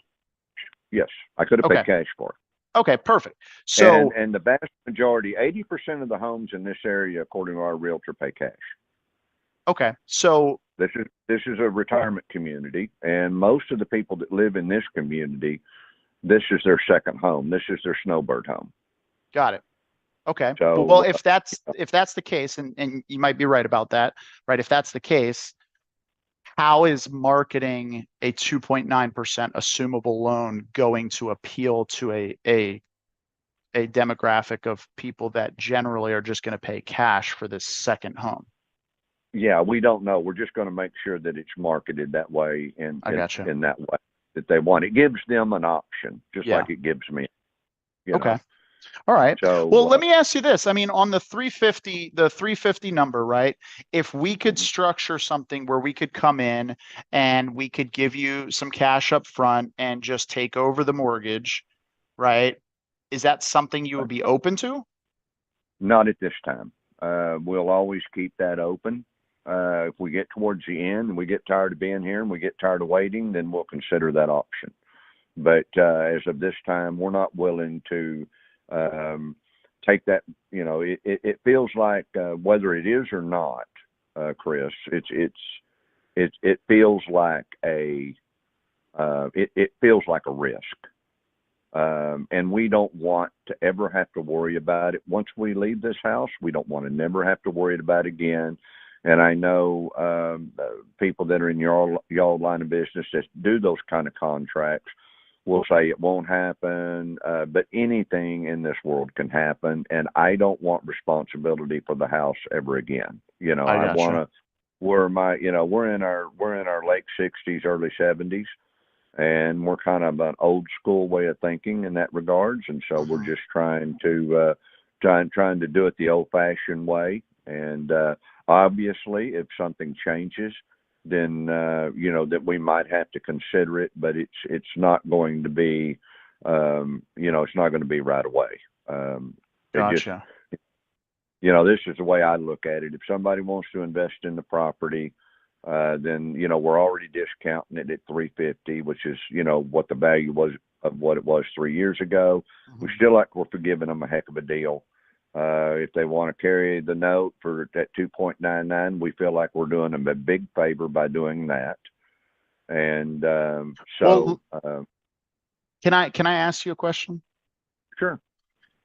Yes, I could have Okay. paid cash for it. Okay, perfect. So, and the vast majority, 80% of the homes in this area, according to our realtor, pay cash. okay. So, This is a retirement community, and most of the people that live in this community, this is their second home. This is their snowbird home. got it. Okay. So, Well, if that's the case, and you might be right about that, right? If that's the case, how is marketing a 2.9% assumable loan going to appeal to a demographic of people that generally are just going to pay cash for this second home? Yeah, we don't know. We're just going to make sure that it's marketed that way and I gotcha. in that way that they want. It gives them an option, just Yeah. like it gives me. Okay. All right. So, Well, let me ask you this. I mean, on the 350 number, right? If we could Mhm. structure something where we could come in and we could give you some cash up front and just take over the mortgage, right? Is that something you would be open to? Not at this time. We'll always keep that open. If we get towards the end and we get tired of being here and we get tired of waiting, then we'll consider that option. But as of this time, we're not willing to take that. It feels like whether it is or not, Chris, it feels like it feels like a risk. And we don't want to ever have to worry about it. Once we leave this house, we don't want to never have to worry about it again. And I know people that are in y'all line of business that do those kind of contracts will say it won't happen, but anything in this world can happen. And I don't want responsibility for the house ever again. I want to. We're in our late 60s, early 70s. And we're kind of an old school way of thinking in that regards, and so we're just trying to do it the old-fashioned way. And obviously, if something changes, then that we might have to consider it, but it's not going to be it's not going to be right away. Gotcha. This is the way I look at it. If somebody wants to invest in the property, then we're already discounting it at $350, which is what the value was of what it was 3 years ago. Mm-hmm. We still like we're giving them a heck of a deal. If they want to carry the note for that 2.99, we feel like we're doing them a big favor by doing that. And can I ask you a question? Sure.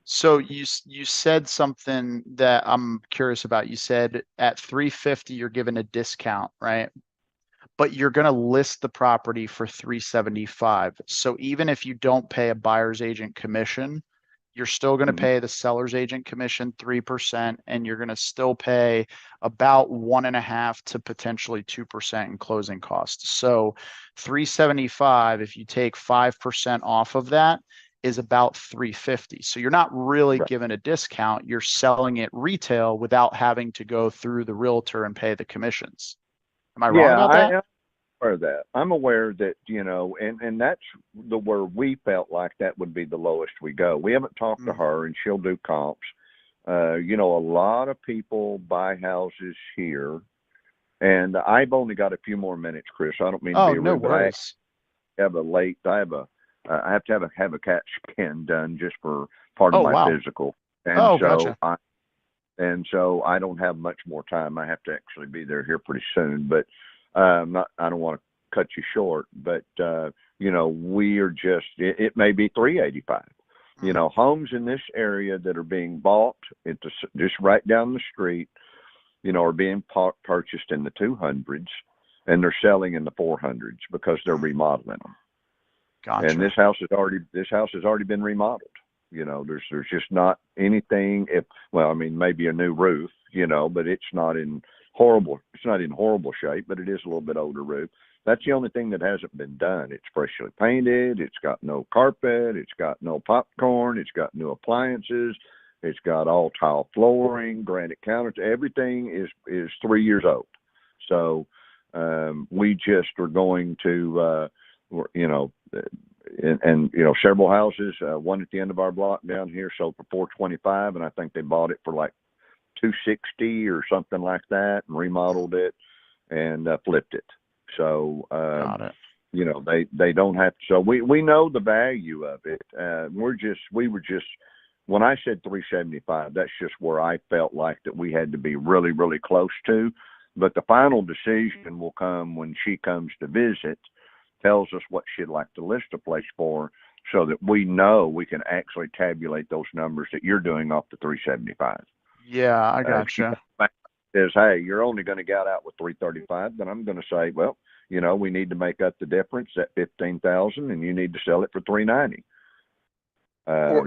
So you said something that I'm curious about. You said at 350 you're given a discount, right? But you're going to list the property for 375. So even if you don't pay a buyer's agent commission, you're still going to pay the seller's agent commission 3%, and you're going to still pay about 1.5% to potentially 2% in closing costs. So 375, if you take 5% off of that, is about 350. So you're not really given a discount. You're selling it retail without having to go through the realtor and pay the commissions. Am I wrong about that? I'm aware that, and that's where we felt like that would be the lowest we go. We haven't talked to her, and she'll do comps. A lot of people buy houses here, and I've only got a few more minutes, Chris. I don't mean to be rude, no but worries. I have to have a CAT scan done just for part of my physical. And gotcha. so I don't have much more time. I have to actually be there here pretty soon, but I don't want to cut you short, but we are just, it may be 385. Homes in this area that are being bought, it's just right down the street, are being purchased in the 200s, and they're selling in the 400s because they're remodeling them. Gotcha. And this house has already been remodeled. There's just not anything. Maybe a new roof, but it's not in horrible shape, but it is a little bit older roof. That's the only thing that hasn't been done. It's freshly painted. It's got no carpet. It's got no popcorn. It's got new appliances. It's got all tile flooring, granite counters. Everything is 3 years old. So we just are going to, several houses. One at the end of our block down here sold for $425, and I think they bought it for like $260 or something like that, and remodeled it and flipped it. So Got it. they don't have to. So we know the value of it. When I said 375, that's just where I felt like that we had to be really, really close to. But the final decision will come when she comes to visit, tells us what she'd like to list a place for, so that we know we can actually tabulate those numbers that you're doing off the 375. Yeah, I gotcha. Says, hey, you're only going to get out with 335, then I'm going to say, well, we need to make up the difference at 15,000, and you need to sell it for 390. Or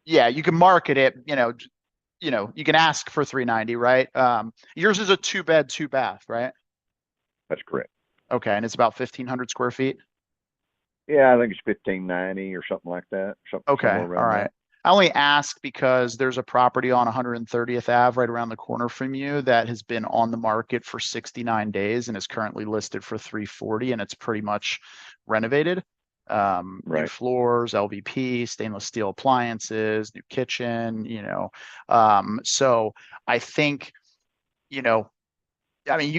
you can market it. You can ask for 390, right? Yours is a 2-bed, 2-bath, right? That's correct. Okay, and it's about 1,500 square feet. Yeah, I think it's 1,590 or something like that. Okay, all right. I only ask because there's a property on 130th Ave right around the corner from you that has been on the market for 69 days and is currently listed for 340, and it's pretty much renovated. New floors, LVP, stainless steel appliances, new kitchen, so I think, you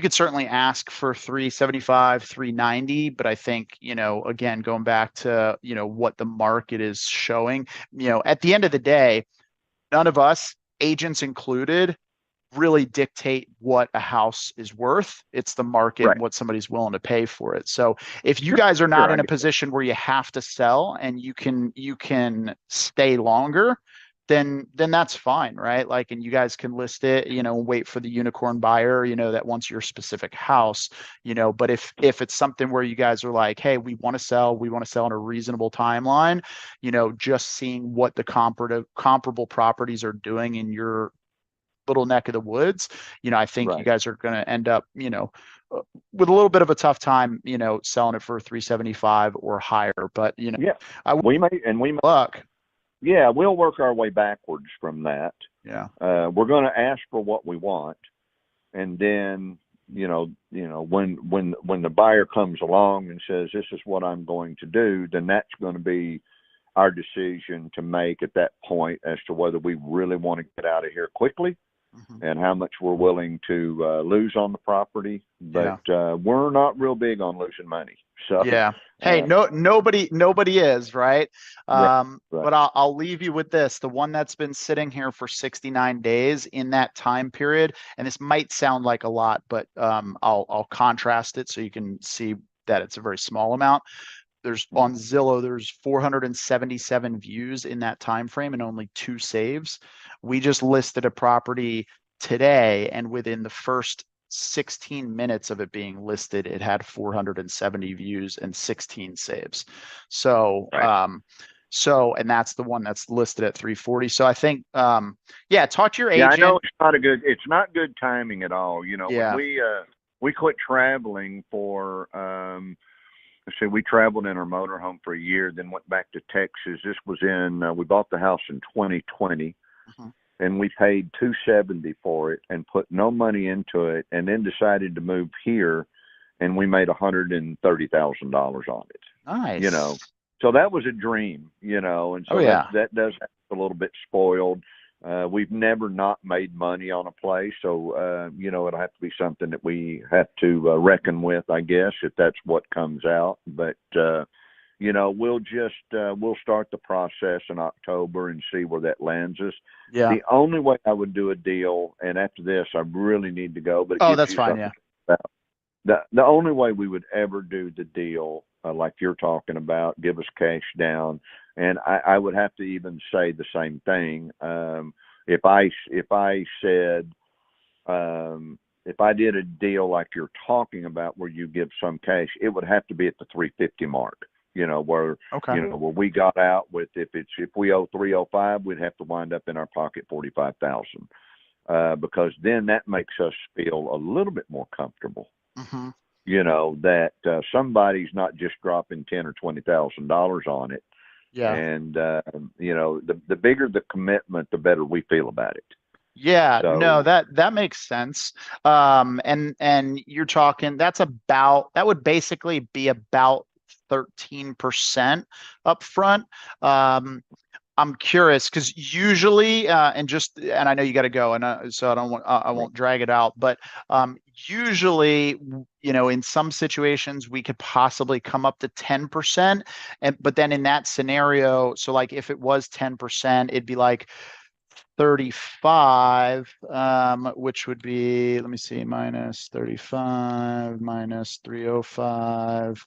could certainly ask for 375, 390, but I think, again, going back to, what the market is showing, at the end of the day, none of us, agents included, really dictate what a house is worth. It's the market, and what somebody's willing to pay for it. So if you guys are not in a position where you have to sell and you can stay longer, then that's fine, right? And you guys can list it, wait for the unicorn buyer, that wants your specific house, but if it's something where you guys are like, hey, we want to sell in a reasonable timeline, just seeing what the comparable properties are doing in your little neck of the woods, I think you guys are going to end up, with a little bit of a tough time, selling it for 375 or higher, but we may luck. Yeah, we'll work our way backwards from that. Yeah. We're going to ask for what we want. And then, when the buyer comes along and says, this is what I'm going to do, then that's going to be our decision to make at that point as to whether we really want to get out of here quickly and how much we're willing to lose on the property. But we're not real big on losing money. So hey, nobody is, right? But I'll leave you with this. The one that's been sitting here for 69 days in that time period, and this might sound like a lot, but I'll contrast it so you can see that it's a very small amount. On Zillow, there's 477 views in that time frame and only 2 saves. We just listed a property today, and within the first 16 minutes of it being listed, it had 470 views and 16 saves. So, and that's the one that's listed at 340. So I think, talk to your agent. Yeah, I know it's not good timing at all. When we quit traveling for, we traveled in our motorhome for a year, then went back to Texas. This was we bought the house in 2020. And we paid $270 for it and put no money into it, and then decided to move here, and we made $130,000 on it. Nice. So that was a dream, and so that does have a little bit spoiled. We've never not made money on a place, so it'll have to be something that we have to reckon with, I guess, if that's what comes out. But we'll start the process in October and see where that lands us. Yeah. The only way I would do a deal, and after this, I really need to go. But that's fine. Yeah. The only way we would ever do the deal, like you're talking about, give us cash down, and I would have to even say the same thing. If I said, if I did a deal like you're talking about, where you give some cash, it would have to be at the 350 mark. Where we got out with, if we owe 305, we'd have to wind up in our pocket 45,000. because then that makes us feel a little bit more comfortable. Mm-hmm. You know, that somebody's not just dropping $10,000 or $20,000 on it. Yeah. And you know, the bigger the commitment, the better we feel about it. Yeah, So, no, that makes sense. And you're talking that would basically be about 13% upfront. I'm curious because usually, and I know you got to go, and so I won't drag it out. But usually, you know, in some situations, we could possibly come up to 10%, but then in that scenario, so like if it was 10%, it'd be like 35, which would be, let me see, minus 35 minus 305.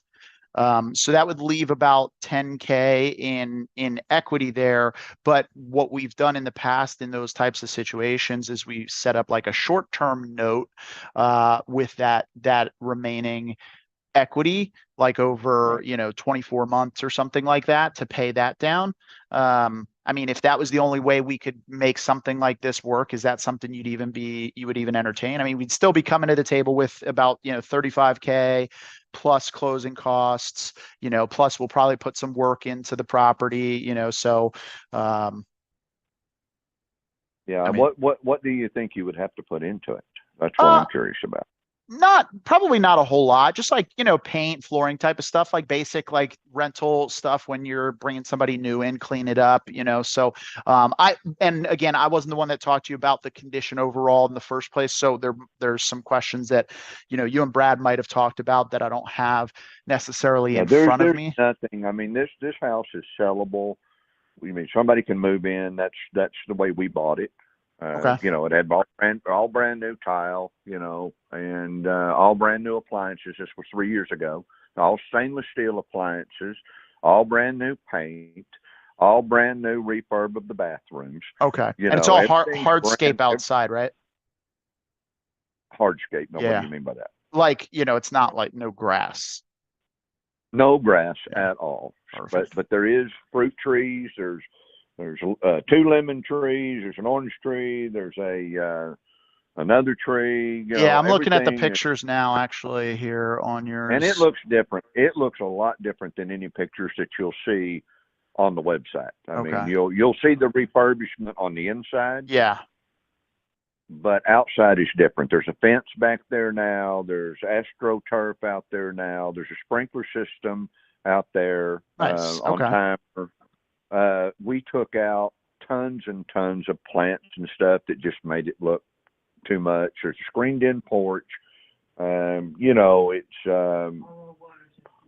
So that would leave about 10K in equity there. But what we've done in the past in those types of situations is we set up like a short-term note with that remaining equity, like over, you know, 24 months or something like that to pay that down. I mean, if that was the only way we could make something like this work, is that something you would even entertain? I mean, we'd still be coming to the table with about, you know, 35K plus closing costs, you know, plus we'll probably put some work into the property, you know, so, yeah. I mean, what do you think you would have to put into it? That's what I'm curious about. Probably not a whole lot, just like, you know, paint, flooring type of stuff, like basic, like rental stuff when you're bringing somebody new in, clean it up, you know. So and again, I wasn't the one that talked to you about the condition overall in the first place. So there's some questions that, you know, you and Brad might have talked about that I don't have necessarily in front of me. Nothing. I mean, this house is sellable. I mean, somebody can move in. That's the way we bought it. Okay. You know, it had all brand new tile, you know, and all brand new appliances. This was 3 years ago. All stainless steel appliances, all brand new paint, all brand new refurb of the bathrooms. Okay. You And it's know, all hardscape outside, right? Hardscape. No, Yeah. what do you mean by that? Like, you know, it's not like no grass. No grass Yeah. at all. Perfect. But there is fruit trees. There's 2 lemon trees. There's an orange tree. There's another tree. You know, I'm looking at the everything pictures now, actually, here on yours. and it looks different. It looks a lot different than any pictures that you'll see on the website. I mean, you'll see the refurbishment on the inside. Yeah. But outside is different. There's a fence back there now. There's AstroTurf out there now. There's a sprinkler system out there. Nice. On Okay. timer. We took out tons and tons of plants and stuff that just made it look too much. There's a screened-in porch. You know, it's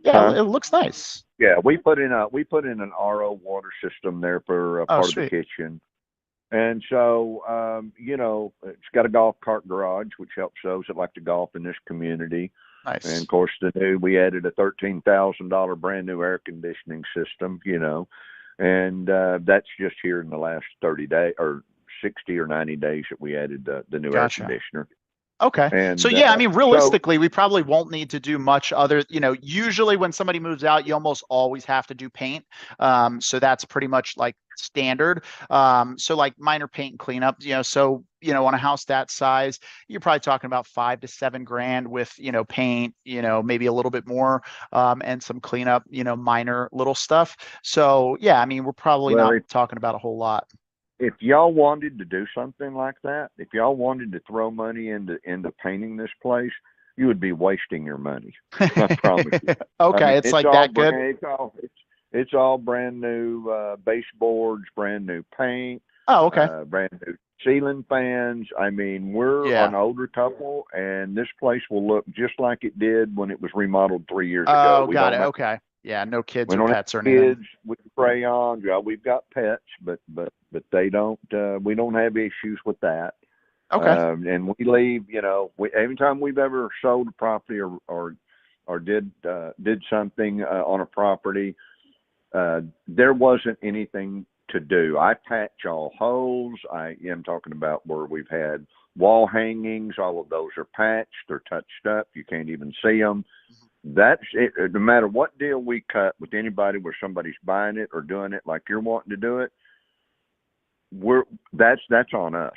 it looks nice. Yeah, we put in an RO water system there for part of the kitchen, and so you know, it's got a golf cart garage, which helps those that like to golf in this community. Nice. And of course, we added a $13,000 brand new air conditioning system. You know. And that's just here in the last 30 days or 60 or 90 days that we added the new air conditioner. Okay. And, so, yeah, I mean, realistically, we probably won't need to do much other, you know, usually when somebody moves out, you almost always have to do paint. So that's pretty much like standard. So like minor paint and cleanup, you know, so, you know, on a house that size, you're probably talking about $5 to $7 grand with, you know, paint, you know, maybe a little bit more, and some cleanup, you know, minor little stuff. So, yeah, I mean, we're probably not talking about a whole lot. If y'all wanted to do something like that, if y'all wanted to throw money into painting this place, you would be wasting your money. I promise you. Okay, I mean, it's like that good. It's all brand new baseboards, brand new paint. Oh, okay. Brand new ceiling fans. I mean, we're an older couple, and this place will look just like it did when it was remodeled 3 years ago. Oh, got it. Okay. Yeah, no kids or pets or anything. Kids with crayons. Yeah, we've got pets, but they don't. We don't have issues with that. Okay. And we leave. You know, every time we've ever sold a property or did something on a property, there wasn't anything to do. I patch all holes. I am talking about where we've had wall hangings. All of those are patched. They're touched up. You can't even see them. That's it. No matter what deal we cut with anybody where somebody's buying it or doing it like you're wanting to do it, that's on us.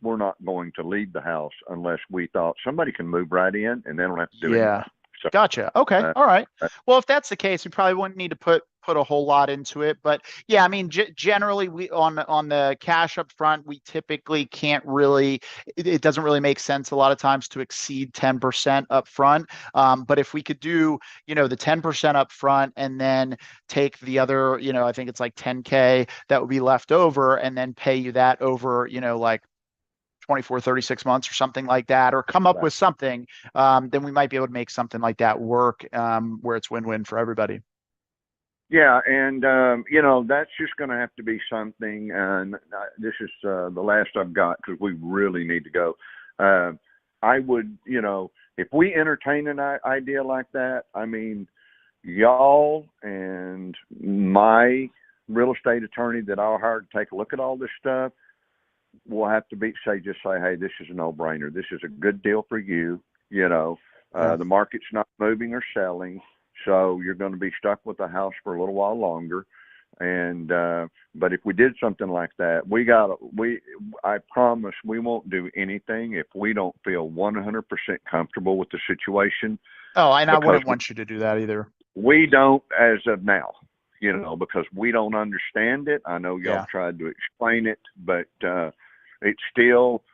We're not going to leave the house unless we thought somebody can move right in and they don't have to do Yeah. anything. So, Gotcha. Okay. All right. uh, Well, if that's the case, we probably wouldn't need to put a whole lot into it. But yeah, I mean, generally, we on the cash up front, we typically can't really. It doesn't really make sense a lot of times to exceed 10% up front. But if we could do, the 10% up front and then take the other, I think it's like 10K that would be left over, and then pay you that over, like 24, 36 months or something like that, or come up Right. with something, then we might be able to make something like that work, where it's win-win for everybody. Yeah, and that's just going to have to be something. And this is the last I've got because we really need to go. I would, if we entertain an idea like that, I mean, y'all and my real estate attorney that I'll hire to take a look at all this stuff will have to just say, hey, this is a no-brainer. This is a good deal for you. The market's not moving or selling, so you're going to be stuck with the house for a little while longer. And but if we did something like that, I promise we won't do anything if we don't feel 100% comfortable with the situation. Oh, and I wouldn't want you to do that either. We don't as of now, because we don't understand it. I know y'all tried to explain it, but it's still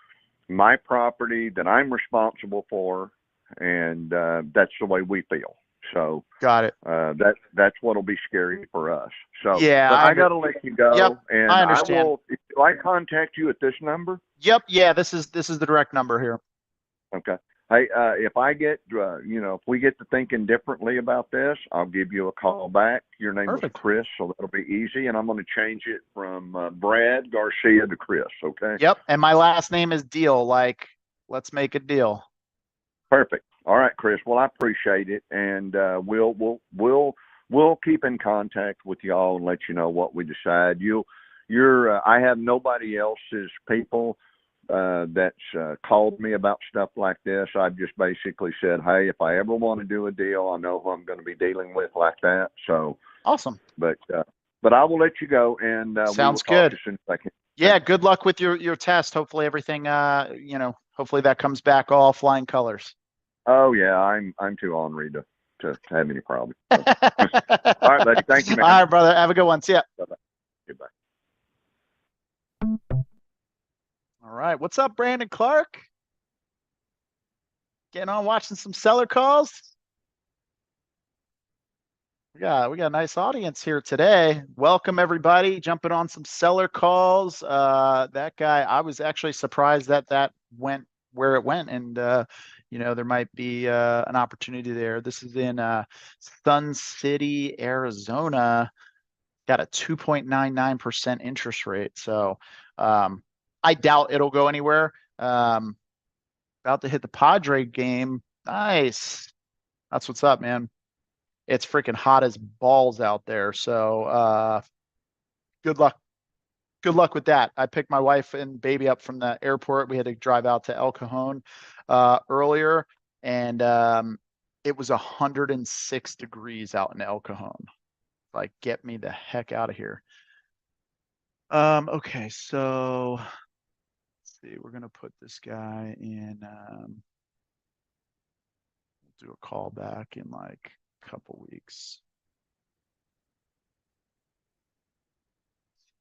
my property that I'm responsible for, and that's the way we feel. So got it. That's what'll be scary for us. So yeah, but I got to let you go. Yep, and I understand. If I contact you at this number. Yep. This is the direct number here. Okay. Hey, if I get, if we get to thinking differently about this, I'll give you a call back. Your name was Chris, so that'll be easy. And I'm going to change it from Brad Garcia to Chris. Okay. Yep. And my last name is Deal. Like, let's make a deal. Perfect. All right, Chris. Well, I appreciate it, and we'll keep in contact with y'all and let you know what we decide. I have nobody else's people that's called me about stuff like this. I've just basically said, hey, if I ever want to do a deal, I know who I'm going to be dealing with like that. So awesome. But I will let you go, and sounds good. As soon as I can. Yeah, good luck with your test. Hopefully everything, hopefully that comes back all flying colors. Oh yeah, I'm too ornery to have any problems. So. All right, buddy. Thank you, man. All right, brother. Have a good one. See ya. Bye-bye. Goodbye. All right. What's up, Brandon Clark? Getting on watching some seller calls. We got a nice audience here today. Welcome everybody, jumping on some seller calls. That guy, I was actually surprised that went where it went, and there might be an opportunity there. This is in Sun City, Arizona. Got a 2.99% interest rate. So I doubt it'll go anywhere. About to hit the Padre game. Nice. That's what's up, man. It's freaking hot as balls out there. So good luck. Good luck with that. I picked my wife and baby up from the airport. We had to drive out to El Cajon earlier, and it was 106 degrees out in El Cajon. Like, get me the heck out of here. Okay, so let's see. We're gonna put this guy in. Do a call back in like a couple weeks.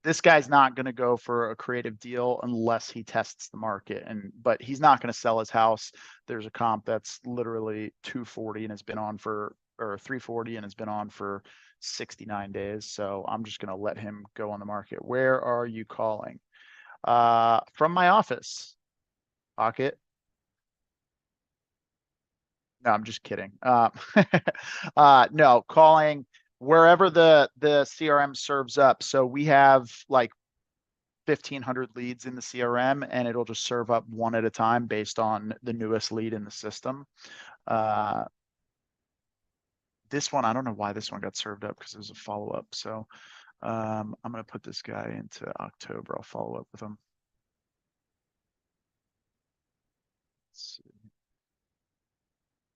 This guy's not going to go for a creative deal unless he tests the market, but he's not going to sell his house. There's a comp that's literally 240 and has been on or 340 and has been on for 69 days. So I'm just going to let him go on the market. Where are you calling? From my office. Pocket. No, I'm just kidding. No, calling wherever the CRM serves up. So we have like 1,500 leads in the CRM, and it'll just serve up one at a time based on the newest lead in the system. This one, I don't know why this one got served up because it was a follow-up. So I'm going to put this guy into October. I'll follow up with him. Let's see.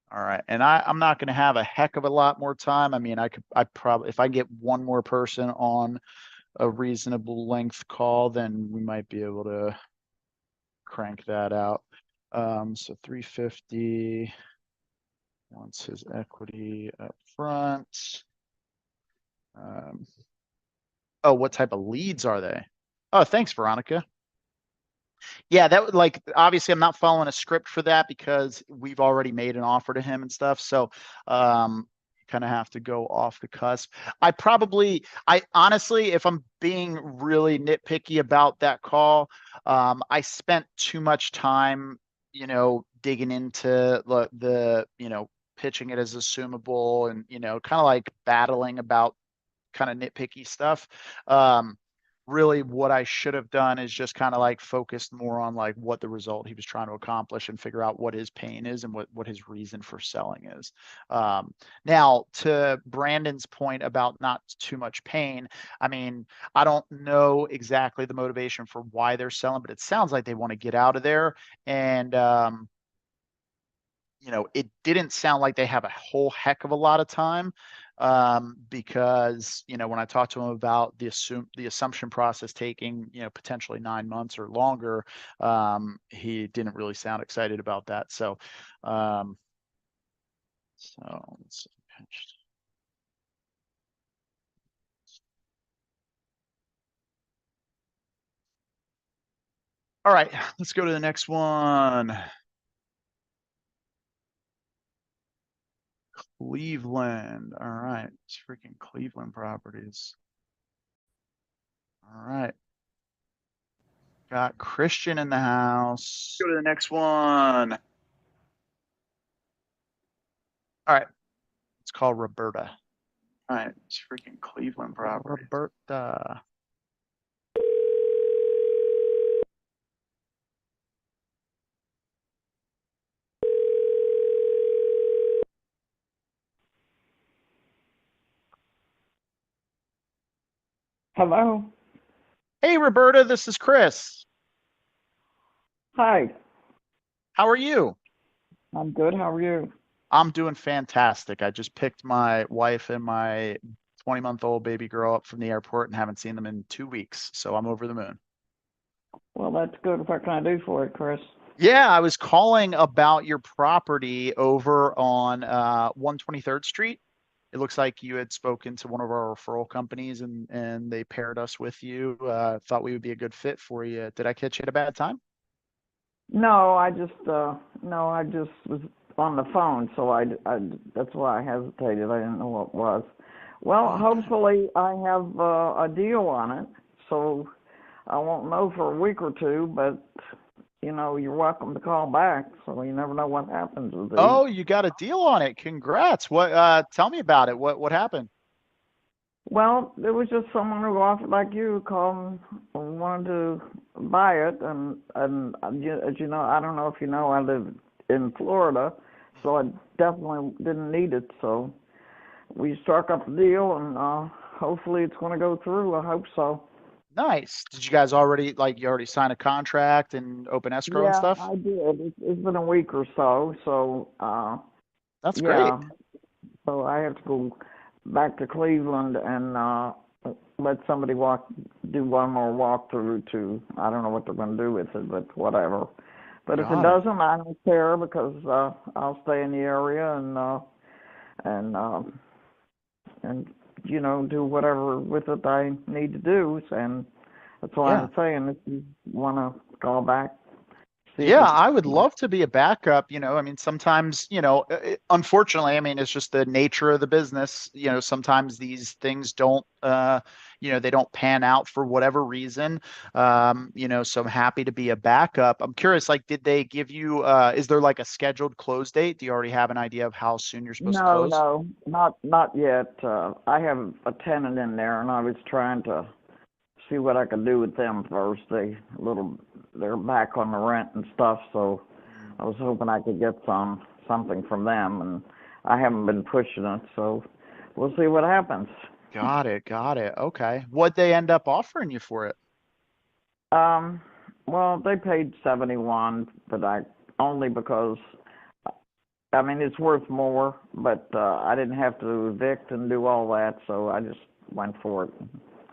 All right, and I'm not going to have a heck of a lot more time. I mean, I probably, if I get one more person on a reasonable length call, then we might be able to crank that out. So 350 wants his equity up front. Oh, what type of leads are they? Oh, thanks, Veronica. Yeah, that would like obviously I'm not following a script for that because we've already made an offer to him and stuff. So kind of have to go off the cusp. I honestly, if I'm being really nitpicky about that call, I spent too much time, digging into the pitching it as assumable and, kind of like battling about kind of nitpicky stuff. Really what I should have done is just kind of like focused more on like what the result he was trying to accomplish and figure out what his pain is and what his reason for selling is. Now to Brandon's point about not too much pain, I mean, I don't know exactly the motivation for why they're selling, but it sounds like they want to get out of there. And, it didn't sound like they have a whole heck of a lot of time, because when I talked to him about the assumption process taking potentially 9 months or longer, he didn't really sound excited about that. So let's see. All right, let's go to the next one. Cleveland. All right, it's freaking Cleveland properties. All right. Got Christian in the house. Go to the next one. All right. It's called Roberta. All right. It's freaking Cleveland property. Roberta. Hello. Hey, Roberta, this is Chris. Hi. How are you? I'm good. How are you? I'm doing fantastic. I just picked my wife and my 20-month-old baby girl up from the airport and haven't seen them in 2 weeks. So I'm over the moon. Well, that's good. What can I do for it, Chris? Yeah, I was calling about your property over on 123rd Street. It looks like you had spoken to one of our referral companies and they paired us with you. Thought we would be a good fit for you. Did I catch you at a bad time? No, I just was on the phone, so I that's why I hesitated. I didn't know what it was. Well, Okay. hopefully I have a deal on it, so I won't know for a week or two, but you're welcome to call back, so you never know what happens with these. Oh, you got a deal on it. Congrats. What tell me about it. What happened? Well, there was just someone who offered like you called and wanted to buy it, and as you know, I don't know if you know, I live in Florida, so I definitely didn't need it. So we struck up a deal, and hopefully it's going to go through. I hope so. Nice. Did you guys already you already sign a contract and open escrow and Yeah, stuff? I did. It's been a week or so, so That's great. yeah. So I have to go back to Cleveland and let somebody do one more walkthrough to, I don't know what they're going to do with it, but whatever. But if it Got it. doesn't, I don't care because I'll stay in the area and do whatever with it I need to do. And that's why Yeah. I'm saying if you want to call back, see if Yeah, it's I would love to be a backup. I mean, sometimes, unfortunately, I mean, it's just the nature of the business. Sometimes these things don't, they don't pan out for whatever reason. So I'm happy to be a backup. I'm curious, did they give you, is there like a scheduled close date? Do you already have an idea of how soon you're supposed to close? No, not yet. I have a tenant in there, and I was trying to see what I could do with them first. They're back on the rent and stuff, so I was hoping I could get something from them, and I haven't been pushing it, so we'll see what happens. Got it. Okay. What'd they end up offering you for it? Well, they paid 71, but only because I mean it's worth more, but I didn't have to evict and do all that, so I just went for it.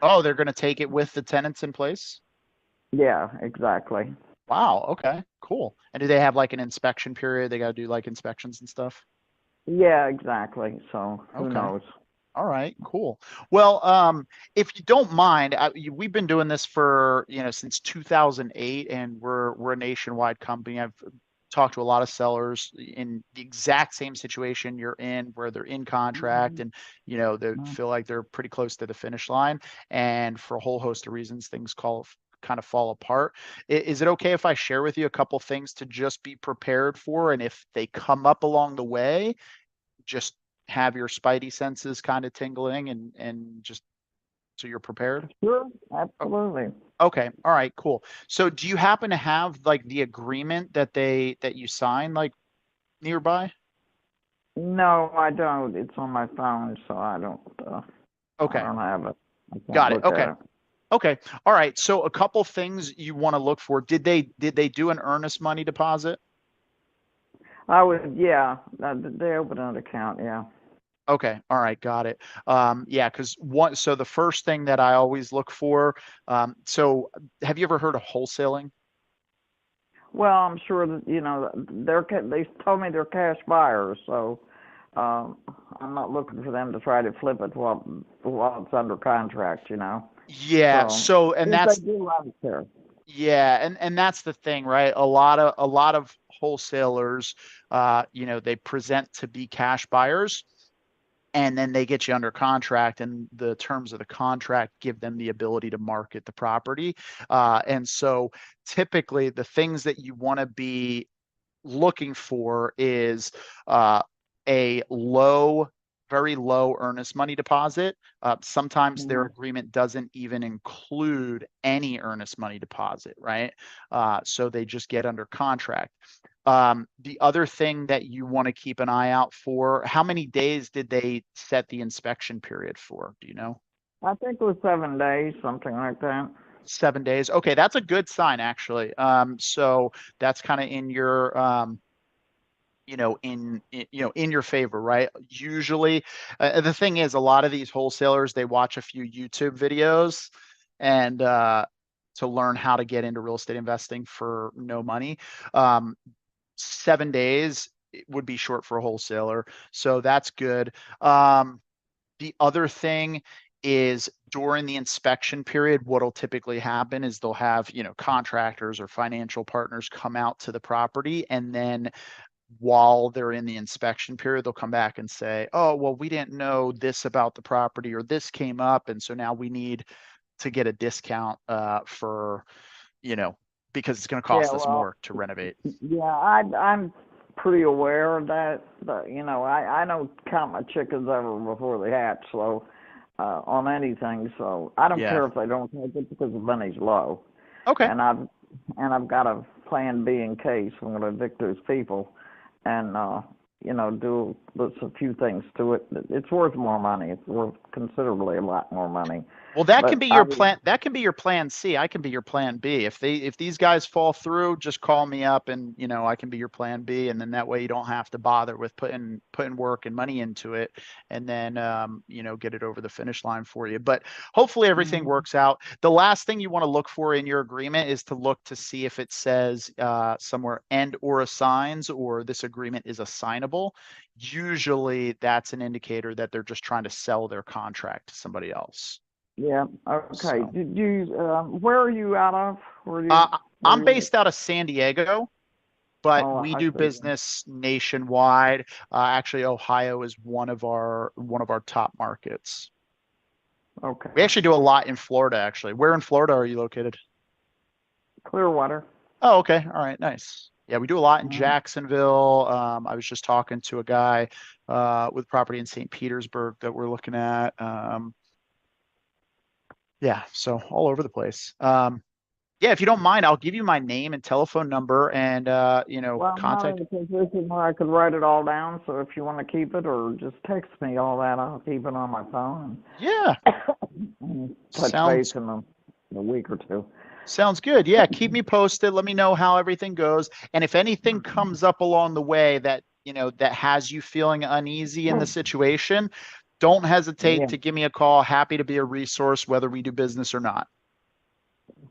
Oh, they're going to take it with the tenants in place? Yeah, exactly. Wow. Okay. Cool. And do they have like an inspection period? They got to do like inspections and stuff? Yeah, exactly. So who Okay. knows? All right, cool. Well, if you don't mind, we've been doing this for, since 2008, and we're a nationwide company. I've talked to a lot of sellers in the exact same situation you're in, where they're in contract and, they Mhm. feel like they're pretty close to the finish line. And for a whole host of reasons, things kind of fall apart. Is it okay if I share with you a couple things to just be prepared for? And if they come up along the way, just have your spidey senses kind of tingling and just so you're prepared? Sure, O- absolutely. Okay. All right, cool. So do you happen to have like the agreement that you signed like nearby? No, I don't. It's on my phone, so I Okay. don't have it. I can't Got it. look Okay. at it. Okay. All right. So a couple things you want to look for. Did they do an earnest money deposit? Yeah, they opened an account, yeah. Okay. All right. Got it. Yeah, because so the first thing that I always look for, so have you ever heard of wholesaling? Well, I'm sure that, they told me they're cash buyers, so um, I'm not looking for them to try to flip it while it's under contract. Yeah. So So, and if they that's, do, I don't care. yeah, and that's the thing, right? A lot of wholesalers, they present to be cash buyers, and then they get you under contract, and the terms of the contract give them the ability to market the property. And so typically the things that you want to be looking for is a very low earnest money deposit. Sometimes their Mhm. agreement doesn't even include any earnest money deposit, right? So they just get under contract. The other thing that you want to keep an eye out for, how many days did they set the inspection period for? Do you know? I think it was 7 days, something like that. 7 days. Okay, that's a good sign actually. So that's kind of in your in your favor, right? Usually, the thing is, a lot of these wholesalers, they watch a few YouTube videos and to learn how to get into real estate investing for no money. 7 days would be short for a wholesaler, so that's good. The other thing is, during the inspection period, what'll typically happen is they'll have, contractors or financial partners come out to the property, and then while they're in the inspection period, they'll come back and say, oh, well, we didn't know this about the property, or this came up, and so now we need to get a discount for, you know, because it's going to Yeah, cost us well, more to renovate. yeah, I'm pretty aware of that, but I don't count my chickens ever before they hatch, so on anything, so I don't Yeah. care if they don't take it because the money's low, Okay. and I've got a plan B in case I'm going to evict those people, and do a few things to it. It's worth more money. It's worth considerably a lot more money, Well, that can but be your plan. That can be your plan C. I can be your plan B. If these guys fall through, just call me up, and I can be your plan B, and then that way you don't have to bother with putting work and money into it, and then get it over the finish line for you. But hopefully everything Mhm. works out. The last thing you want to look for in your agreement is to look to see if it says somewhere "and or assigns," or this agreement is assignable. Usually that's an indicator that they're just trying to sell their contract to somebody else. Yeah. Okay. So Did you? Where are you out of? uh, Where I'm you? based out of San Diego, but Oh, we I do see. business nationwide. Actually, Ohio is one of our top markets. Okay. We actually do a lot in Florida, actually. Where in Florida are you located? Clearwater. Oh, okay. All right, nice. Yeah, we do a lot in Mhm. Jacksonville. I was just talking to a guy with property in St. Petersburg that we're looking at. Yeah, so all over the place. Yeah, if you don't mind, I'll give you my name and telephone number and Well, I'm not in contact. a position where I could write it all down, so if you want to keep it or just text me all that, I'll keep it on my phone Yeah, and touch base sounds in a week or two. sounds good. Yeah, keep me posted. Let me know how everything goes. And if anything comes up along the way that, that has you feeling uneasy in the situation, don't hesitate Yeah. to give me a call. Happy to be a resource, whether we do business or not.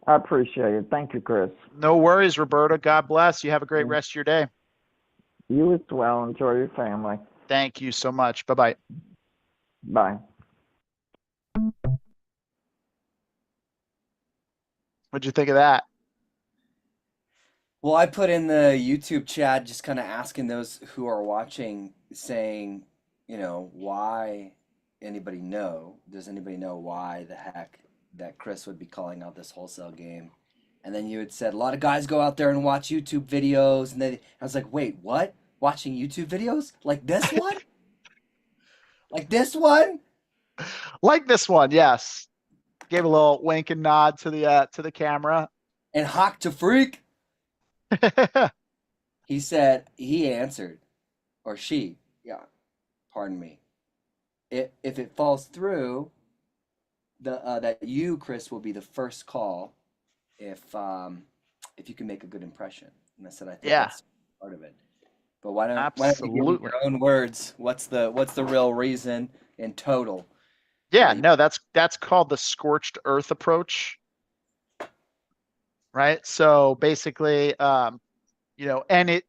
I appreciate it. Thank you, Chris. No worries, Roberta. God bless. You have a great Yeah. rest of your day. You as well. Enjoy your family. Thank you so much. Bye-bye. Bye. What'd you think of that? Well, I put in the YouTube chat just kind of asking those who are watching, saying, why does anybody know why the heck that Chris would be calling out this wholesale game? And then you had said a lot of guys go out there and watch YouTube videos, and then I was like, wait, what? Watching YouTube videos? Like this one? Like this one? Like this one, yes. Gave a little wink and nod to the camera. And Hawk to Freak? He answered, or she, pardon me. If it falls through, that you, Chris, will be the first call if you can make a good impression. And I said, I think that's part of it. But why don't you give me your own words? What's the real reason in total? Yeah, no, that's called the scorched earth approach. Right? So basically, and it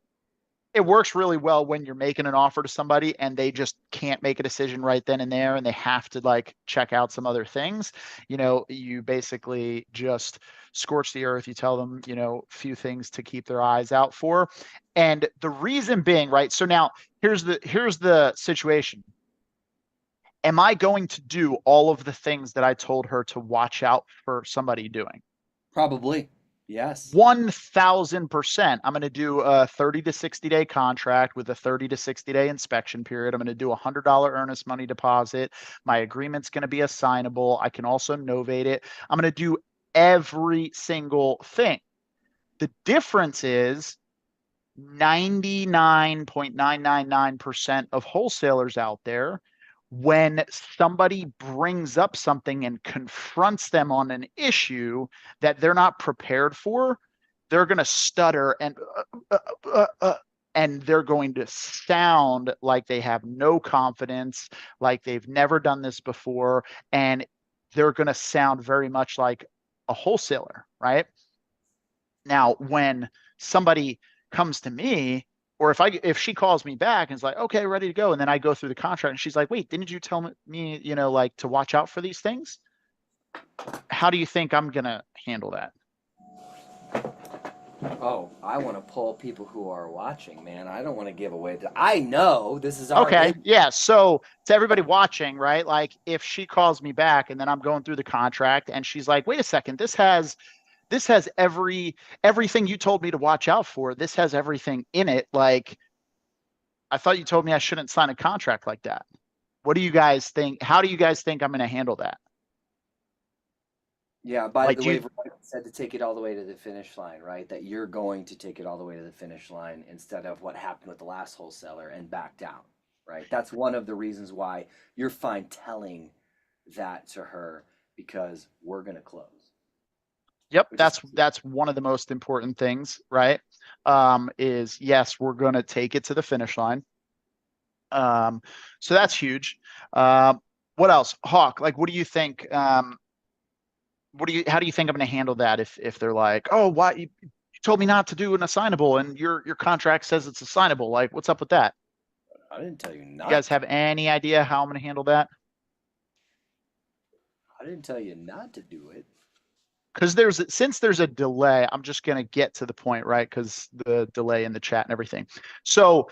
works really well when you're making an offer to somebody and they just can't make a decision right then and there, and they have to like check out some other things. You basically just scorch the earth. You tell them, few things to keep their eyes out for. And the reason being, right? So now here's the situation. Am I going to do all of the things that I told her to watch out for somebody doing? Probably. Yes. 1000%. I'm going to do a 30 to 60 day contract with a 30 to 60 day inspection period. I'm going to do $100 earnest money deposit. My agreement's going to be assignable. I can also novate it. I'm going to do every single thing. The difference is 99.999% of wholesalers out there, when somebody brings up something and confronts them on an issue that they're not prepared for, they're going to stutter and they're going to sound like they have no confidence, like they've never done this before, and they're going to sound very much like a wholesaler, right? Now, when somebody comes to me, or if she calls me back and is like, okay, ready to go, and then I go through the contract and she's like, wait, didn't you tell me, like to watch out for these things? How do you think I'm going to handle that? Oh, I want to pull people who are watching, man. I don't want to give away. I know this is our okay. game. Yeah. So to everybody watching, right? Like if she calls me back and then I'm going through the contract and she's like, wait a second, this has everything you told me to watch out for. This has everything in it. Like, I thought you told me I shouldn't sign a contract like that. What do you guys think? How do you guys think I'm going to handle that? Yeah, by the way, Veronica said to take it all the way to the finish line, right? That you're going to take it all the way to the finish line instead of what happened with the last wholesaler and backed out, right? That's one of the reasons why you're fine telling that to her, because we're going to close. Yep, that's one of the most important things, right? Is yes, we're going to take it to the finish line. So that's huge. What else? Hawk, like, what do you think? How do you think I'm going to handle that if they're like, oh, why you told me not to do an assignable and your contract says it's assignable? Like, what's up with that? I didn't tell you not. You guys have any idea how I'm going to handle that? I didn't tell you not to do it. Because since there's a delay, I'm just going to get to the point, right? Because the delay in the chat and everything. So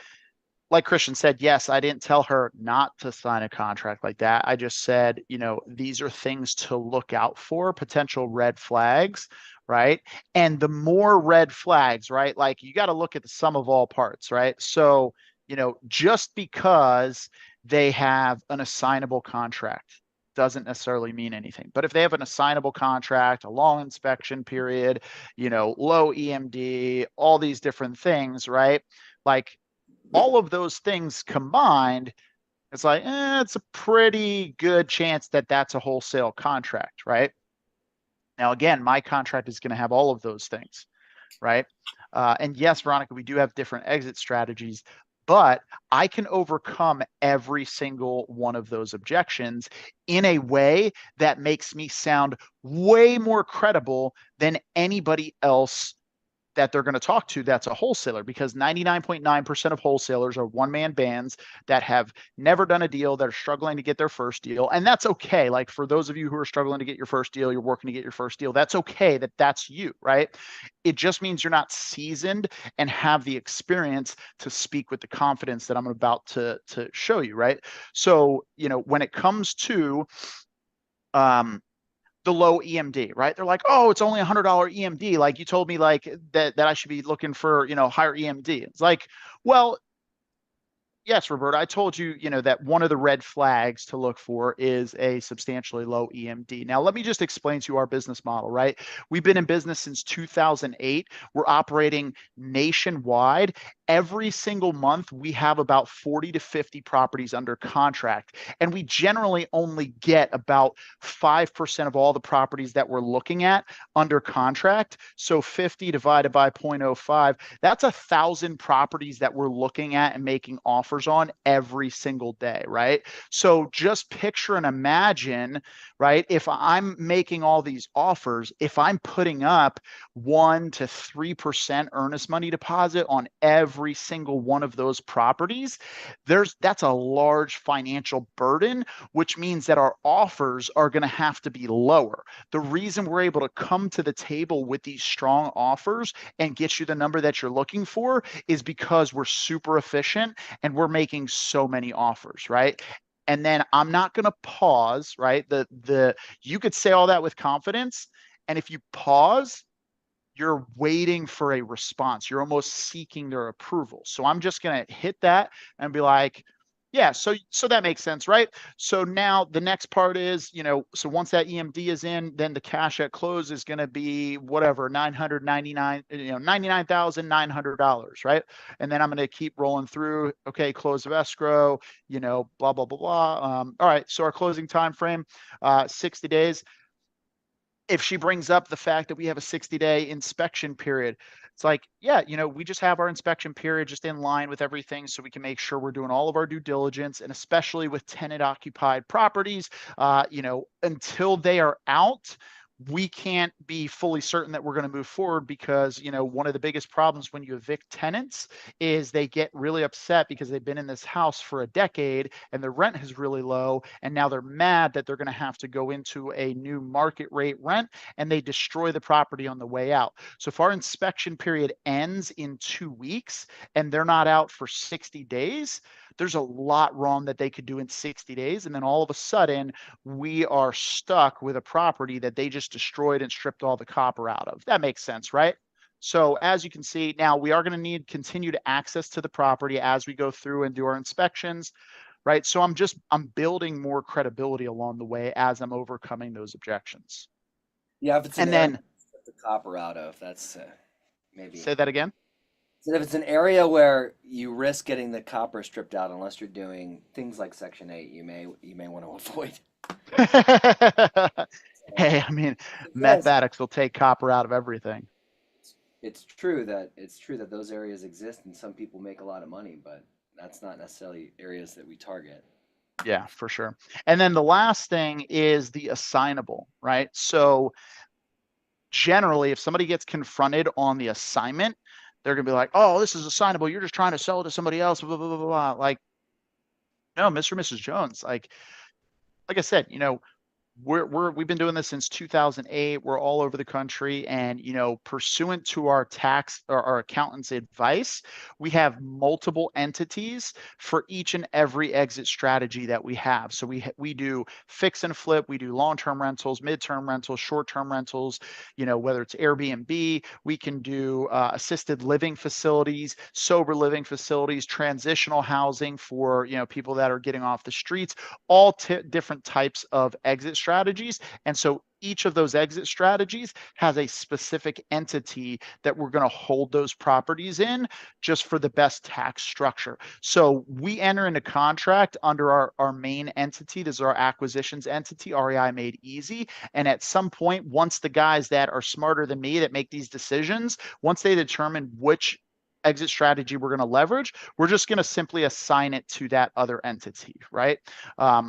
like Christian said, yes, I didn't tell her not to sign a contract like that. I just said, these are things to look out for, potential red flags, right? And the more red flags, right? Like you got to look at the sum of all parts, right? So, just because they have an assignable contract doesn't necessarily mean anything. But if they have an assignable contract, a long inspection period, low EMD, all these different things, right? Like all of those things combined, it's like, it's a pretty good chance that that's a wholesale contract, right? Now, again, my contract is going to have all of those things, right? And yes, Veronica, we do have different exit strategies, but I can overcome every single one of those objections in a way that makes me sound way more credible than anybody else that they're going to talk to that's a wholesaler, because 99.9% of wholesalers are one-man bands that have never done a deal, that are struggling to get their first deal. And that's okay. Like, for those of you who are struggling to get your first deal, you're working to get your first deal, that's okay. That's you, right? It just means you're not seasoned and have the experience to speak with the confidence that I'm about to show you, right? So, when it comes to the low EMD, right? They're like, oh, it's only $100 EMD. Like, you told me like that I should be looking for, higher EMD. It's like, well, yes, Roberta, I told you, that one of the red flags to look for is a substantially low EMD. Now, let me just explain to you our business model, right? We've been in business since 2008. We're operating nationwide. Every single month, we have about 40 to 50 properties under contract, and we generally only get about 5% of all the properties that we're looking at under contract. So 50 divided by 0.05, that's 1,000 properties that we're looking at and making offers on every single day, right? So just picture and imagine, right? If I'm making all these offers, if I'm putting up 1 to 3% earnest money deposit on every single one of those properties, that's a large financial burden, which means that our offers are going to have to be lower. The reason we're able to come to the table with these strong offers and get you the number that you're looking for is because we're super efficient and we're making so many offers, right? And then I'm not going to pause, right? You could say all that with confidence, and if you pause, you're waiting for a response. You're almost seeking their approval. So I'm just going to hit that and be like, yeah, so that makes sense, right? So now the next part is, so once that EMD is in, then the cash at close is going to be whatever, $99,900, right? And then I'm going to keep rolling through. Okay, close of escrow, blah, blah, blah, blah. All right, so our closing time frame, 60 days. If she brings up the fact that we have a 60-day inspection period, it's like, yeah, we just have our inspection period just in line with everything, so we can make sure we're doing all of our due diligence, and especially with tenant occupied properties, until they are out, we can't be fully certain that we're going to move forward, because one of the biggest problems when you evict tenants is they get really upset because they've been in this house for a decade and their rent is really low, and now they're mad that they're going to have to go into a new market rate rent, and they destroy the property on the way out. So if our inspection period ends in 2 weeks and they're not out for 60 days, there's a lot wrong that they could do in 60 days. And then all of a sudden, we are stuck with a property that they just destroyed and stripped all the copper out of. That makes sense, right? So as you can see, now we are going to need continued access to the property as we go through and do our inspections, right? So I'm building more credibility along the way as I'm overcoming those objections. Yeah, if it's and then the copper out of, that's maybe. Say that again. So if it's an area where you risk getting the copper stripped out, unless you're doing things like Section 8, you may want to avoid. Hey, I mean, meth addicts will take copper out of everything. It's true that those areas exist and some people make a lot of money, but that's not necessarily areas that we target. Yeah, for sure. And then the last thing is the assignable, right? So generally, if somebody gets confronted on the assignment, they're going to be like, oh, this is assignable. You're just trying to sell it to somebody else, blah, blah, blah, blah, blah. Like, no, Mr. and Mrs. Jones, like I said, we've been doing this since 2008. We're all over the country, and pursuant to our tax or our accountant's advice, we have multiple entities for each and every exit strategy that we have. So we do fix and flip, we do long-term rentals, mid-term rentals, short-term rentals, whether it's Airbnb, we can do assisted living facilities, sober living facilities, transitional housing for people that are getting off the streets, all different types of exit strategies. And so each of those exit strategies has a specific entity that we're going to hold those properties in just for the best tax structure. So we enter into contract under our main entity. This is our acquisitions entity, REI Made Easy. And at some point, once the guys that are smarter than me that make these decisions, once they determine which exit strategy we're going to leverage. We're just going to simply assign it to that other entity, right?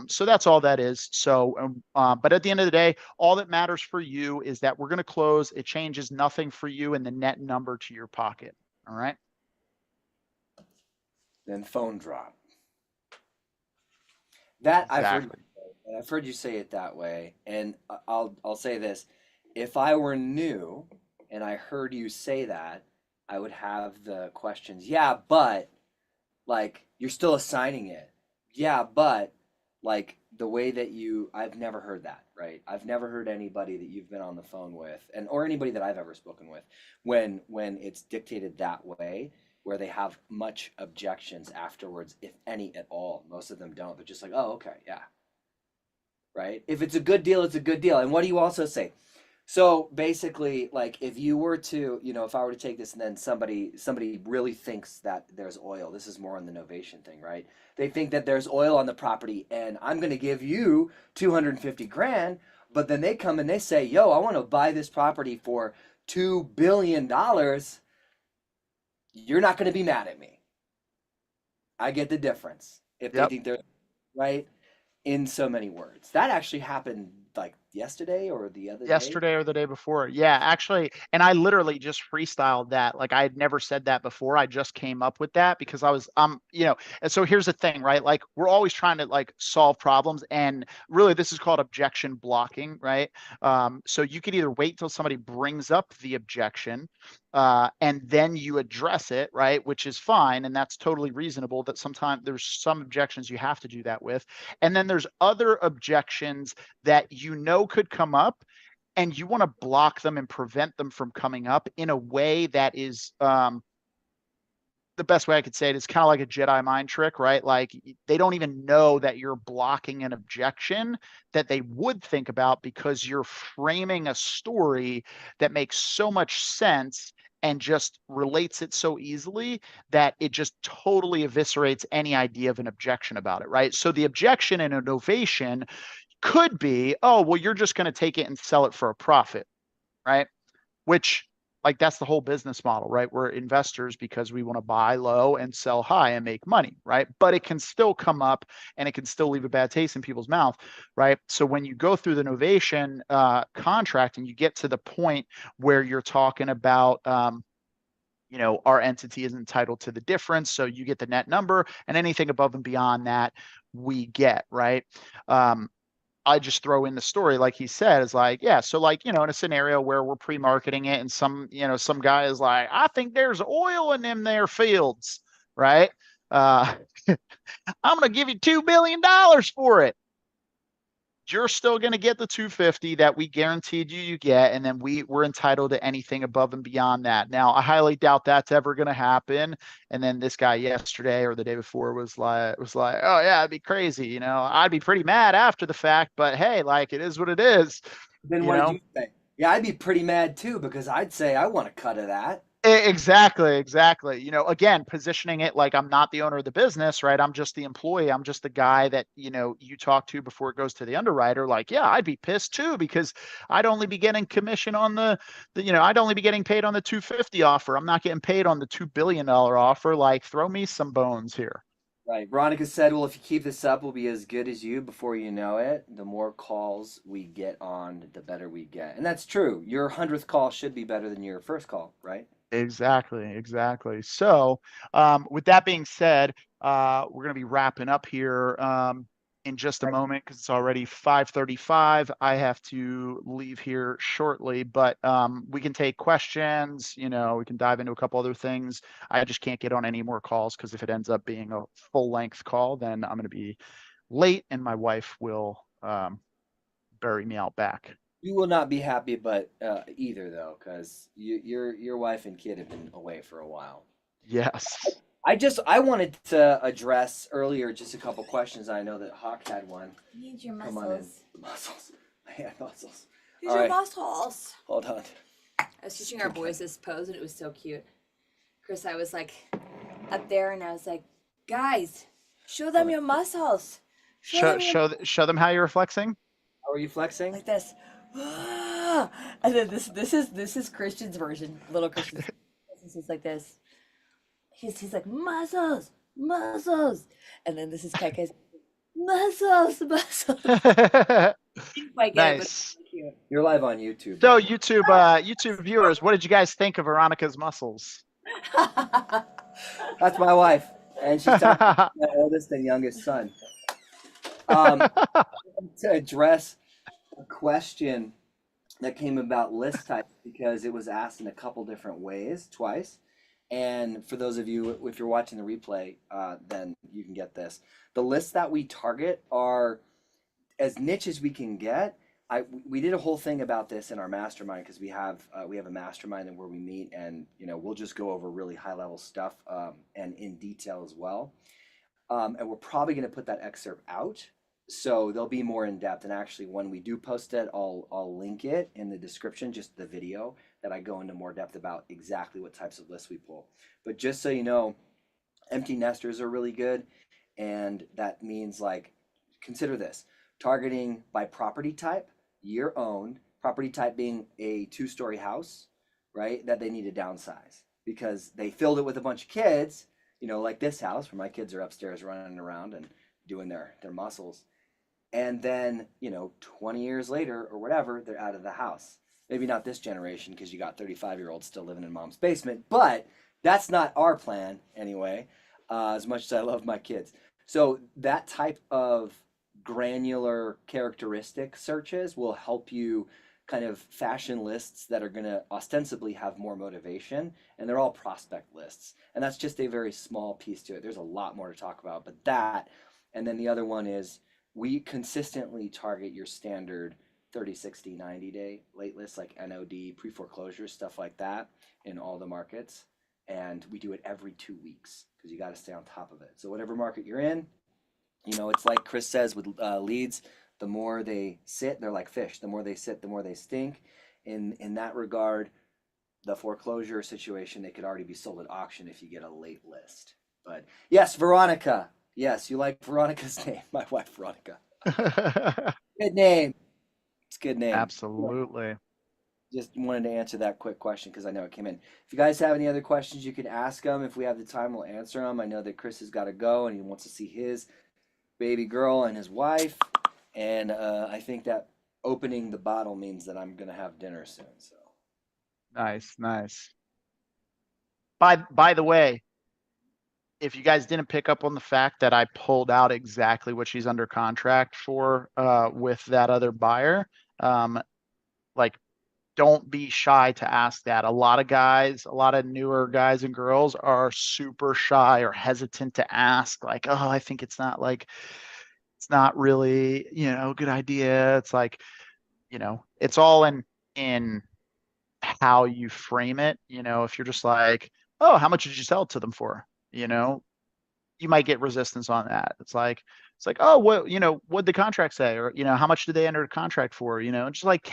So that's all that is. So, but at the end of the day, all that matters for you is that we're going to close. It changes nothing for you in the net number to your pocket. All right. Then phone drop. That Exactly. I've heard you say it that way, and I'll say this: if I were new and I heard you say that, I would have the questions. Yeah, but like you're still assigning it. Yeah, but like the way that I've never heard that, right? I've never heard anybody that you've been on the phone with, and or anybody that I've ever spoken with, when it's dictated that way, where they have much objections afterwards, if any at all. Most of them don't. They're just like, oh, okay, yeah, right? If it's a good deal, it's a good deal. And what do you also say? So basically, like if you were to, if I were to take this and then somebody really thinks that there's oil, this is more on the Novation thing, right? They think that there's oil on the property and I'm going to give you 250 grand, but then they come and they say, yo, I want to buy this property for $2 billion. You're not going to be mad at me. I get the difference. If they Yep. think they're right in so many words. That actually happened like yesterday or the other day. Yesterday or the day before. Yeah, actually, and I literally just freestyled that. Like I had never said that before. I just came up with that because I was and so here's the thing, right? Like we're always trying to like solve problems, and really this is called objection blocking, right? So you could either wait till somebody brings up the objection and then you address it, right? Which is fine, and that's totally reasonable. That sometimes there's some objections you have to do that with, and then there's other objections that could come up, and you want to block them and prevent them from coming up in a way that is the best way I could say it is kind of like a Jedi mind trick, right? Like they don't even know that you're blocking an objection that they would think about because you're framing a story that makes so much sense and just relates it so easily that it just totally eviscerates any idea of an objection about it, right? So the objection in Novation could be, oh, well, you're just going to take it and sell it for a profit, right? Which, like, that's the whole business model, right? We're investors because we want to buy low and sell high and make money, right? But it can still come up and it can still leave a bad taste in people's mouth, right? So when you go through the Novation contract and you get to the point where you're talking about, our entity is entitled to the difference. So you get the net number, and anything above and beyond that we get, right? I just throw in the story, like he said, is like, yeah, so like, in a scenario where we're pre-marketing it and some guy is like, I think there's oil in them there fields, right? I'm going to give you $2 billion for it. You're still going to get the 250 that we guaranteed you get, and then we're entitled to anything above and beyond that. Now, I highly doubt that's ever going to happen. And then this guy yesterday or the day before was like, oh yeah, it'd be crazy. I'd be pretty mad after the fact, but hey, like it is what it is. Then what did you say? Yeah, I'd be pretty mad too because I'd say I want a cut of that. Exactly. Again, positioning it like I'm not the owner of the business, right? I'm just the employee. I'm just the guy that, you talk to before it goes to the underwriter. Like, yeah, I'd be pissed too because I'd only be getting commission on I'd only be getting paid on the 250 offer. I'm not getting paid on the $2 billion offer. Like, throw me some bones here. Right. Veronica said, well, if you keep this up, we'll be as good as you before you know it. The more calls we get on, the better we get. And that's true. Your 100th call should be better than your first call, right? Exactly. So, with that being said, we're going to be wrapping up here in just a moment because it's already 5:35. I have to leave here shortly, but we can take questions. We can dive into a couple other things. I just can't get on any more calls because if it ends up being a full-length call, then I'm going to be late and my wife will bury me out back. You will not be happy, but either though, because your wife and kid have been away for a while. Yes. I wanted to address earlier just a couple questions. I know that Hawk had one. You need your Come on in. muscles. Muscles. Man, muscles. Use All your right. muscles. Hold on. I was teaching our boys this pose and it was so cute. Chris, I was like up there and I was like, guys, show them your muscles. Show them how you're flexing. How are you flexing? Like this. And then this is Christian's version. Little Christian's. This is like this. he's like muscles, muscles, and then this is Kai Kai's muscles, muscles. Didn't quite get it, but Nice. it's cute. You're live on YouTube. So by the way. YouTube viewers, what did you guys think of Veronica's muscles? That's my wife, and she's talking my oldest and youngest son. To address a question that came about list type, because it was asked in a couple different ways twice. And for those of you, if you're watching the replay, then you can get this. The lists that we target are as niche as we can get. We did a whole thing about this in our mastermind, because we have a mastermind and where we meet, and we'll just go over really high level stuff and in detail as well. And we're probably going to put that excerpt out, so they'll be more in depth. And actually, when we do post it, I'll link it in the description, just the video that I go into more depth about exactly what types of lists we pull. But just so you know, empty nesters are really good, and that means, like, consider this: targeting by property type, year owned, property type being a 2-story house, right? That they need to downsize because they filled it with a bunch of kids, like this house where my kids are upstairs running around and doing their muscles. And then, 20 years later or whatever, they're out of the house. Maybe not this generation, because you got 35-year-olds still living in mom's basement, but that's not our plan anyway, as much as I love my kids. So that type of granular characteristic searches will help you kind of fashion lists that are going to ostensibly have more motivation, and they're all prospect lists. And that's just a very small piece to it. There's a lot more to talk about, but that, and then the other one is we consistently target your standard 30, 60, 90-day late lists, like NOD, pre-foreclosure, stuff like that in all the markets. And we do it every 2 weeks because you got to stay on top of it. So whatever market you're in, it's like Chris says with leads, the more they sit, they're like fish. The more they sit, the more they stink. In that regard, the foreclosure situation, they could already be sold at auction if you get a late list. But yes, Veronica. Yes, you like Veronica's name, my wife, Veronica. Good name. It's a good name. Absolutely. Just wanted to answer that quick question because I know it came in. If you guys have any other questions, you can ask them. If we have the time, we'll answer them. I know that Chris has got to go and he wants to see his baby girl and his wife. And I think that opening the bottle means that I'm going to have dinner soon. So Nice. By the way, if you guys didn't pick up on the fact that I pulled out exactly what she's under contract for with that other buyer, don't be shy to ask that. A lot of newer guys and girls are super shy or hesitant to ask, like, oh, I think it's not really, a good idea. It's like, it's all in how you frame it. If you're just like, oh, how much did you sell it to them for? You might get resistance on that. It's like, oh, what'd the contract say? Or, how much did they enter a contract for? Just like